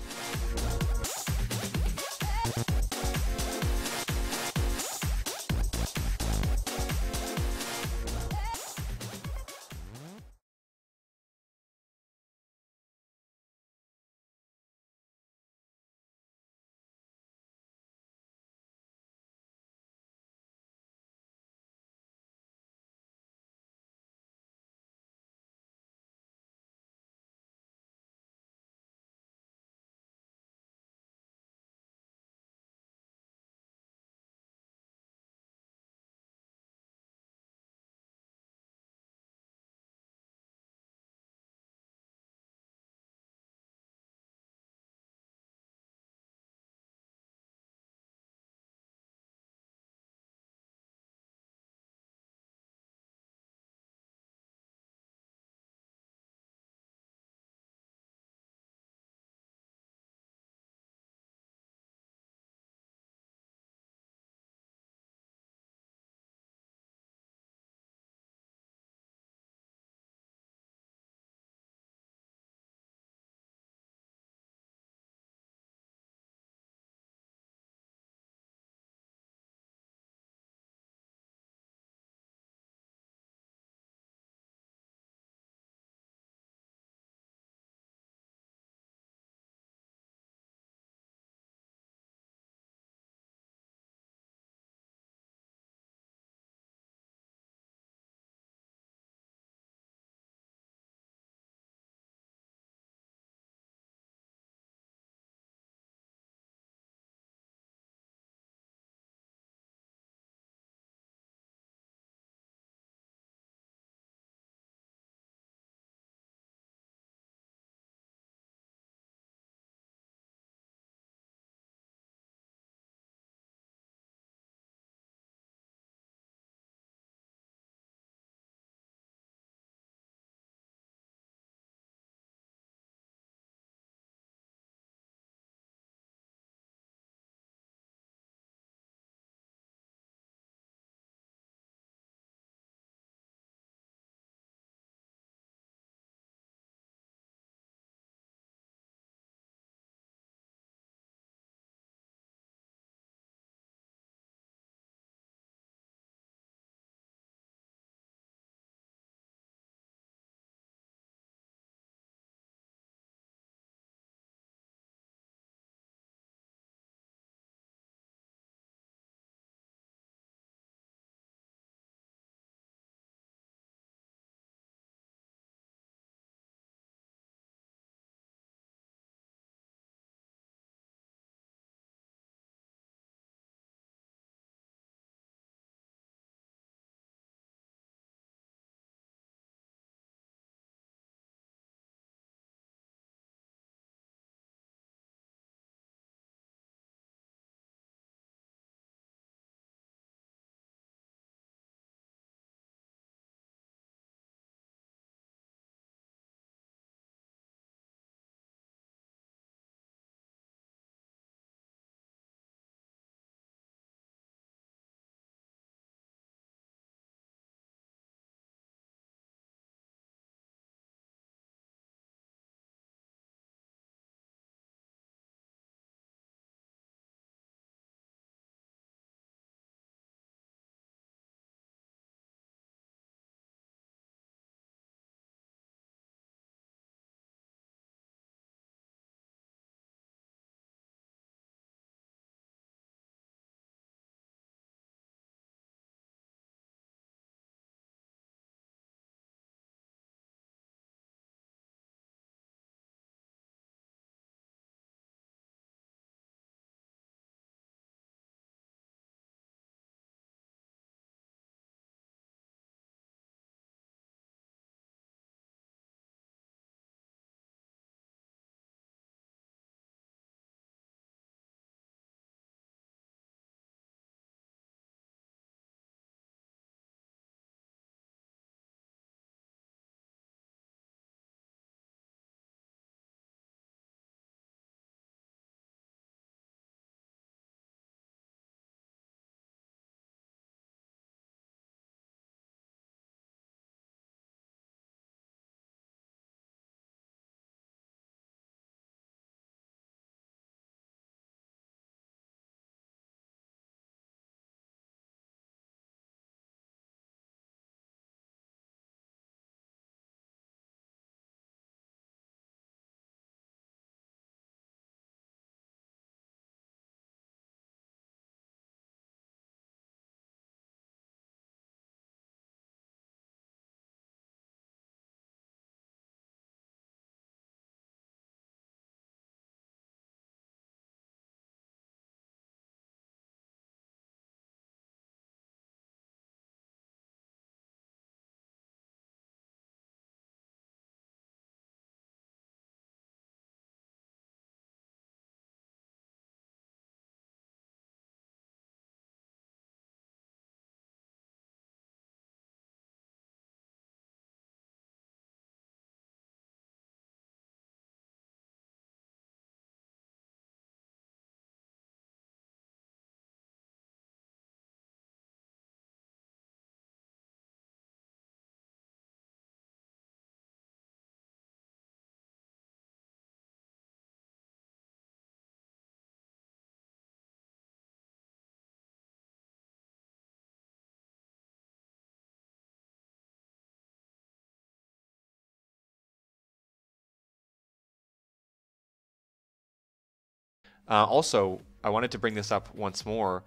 Also, I wanted to bring this up once more,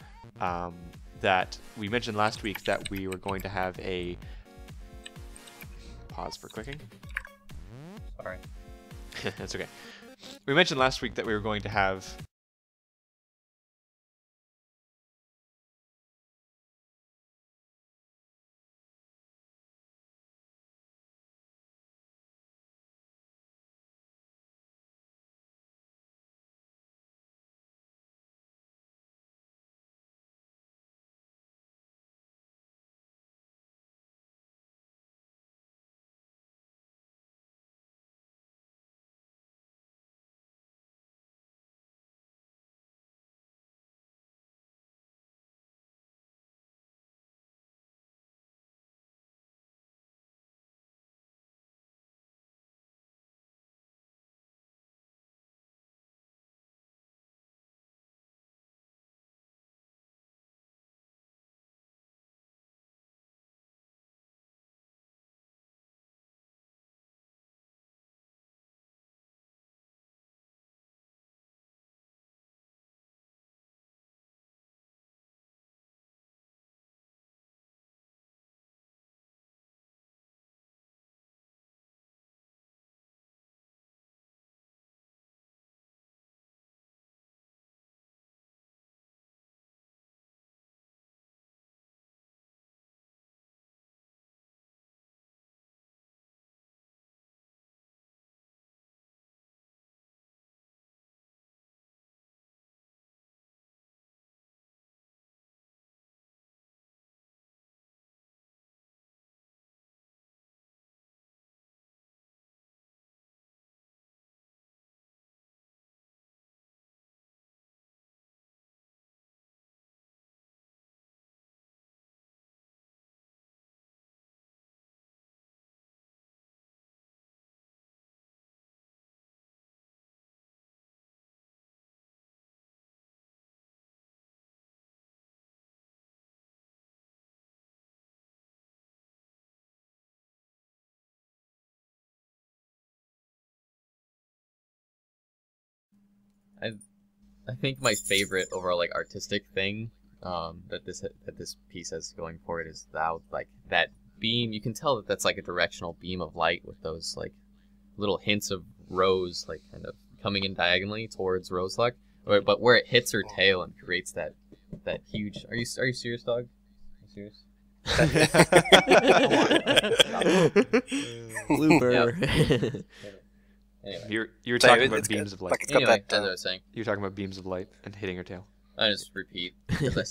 that we mentioned last week that we were going to have a... Pause for clicking.
Sorry.
That's okay. We mentioned last week that we were going to have...
I think my favorite overall like artistic thing that this piece has going for it is that beam. You can tell that that's like a directional beam of light with those like little hints of rose like kind of coming in diagonally towards Roseluck, but where it hits her tail and creates that huge. Are you serious, dog? Are you serious?
Blooper.
Anyway.
You're talking about beams of light.
Like it's got
Anyway,
that,
as I was saying,
You're talking about beams of light and hitting her tail.
I just repeat as I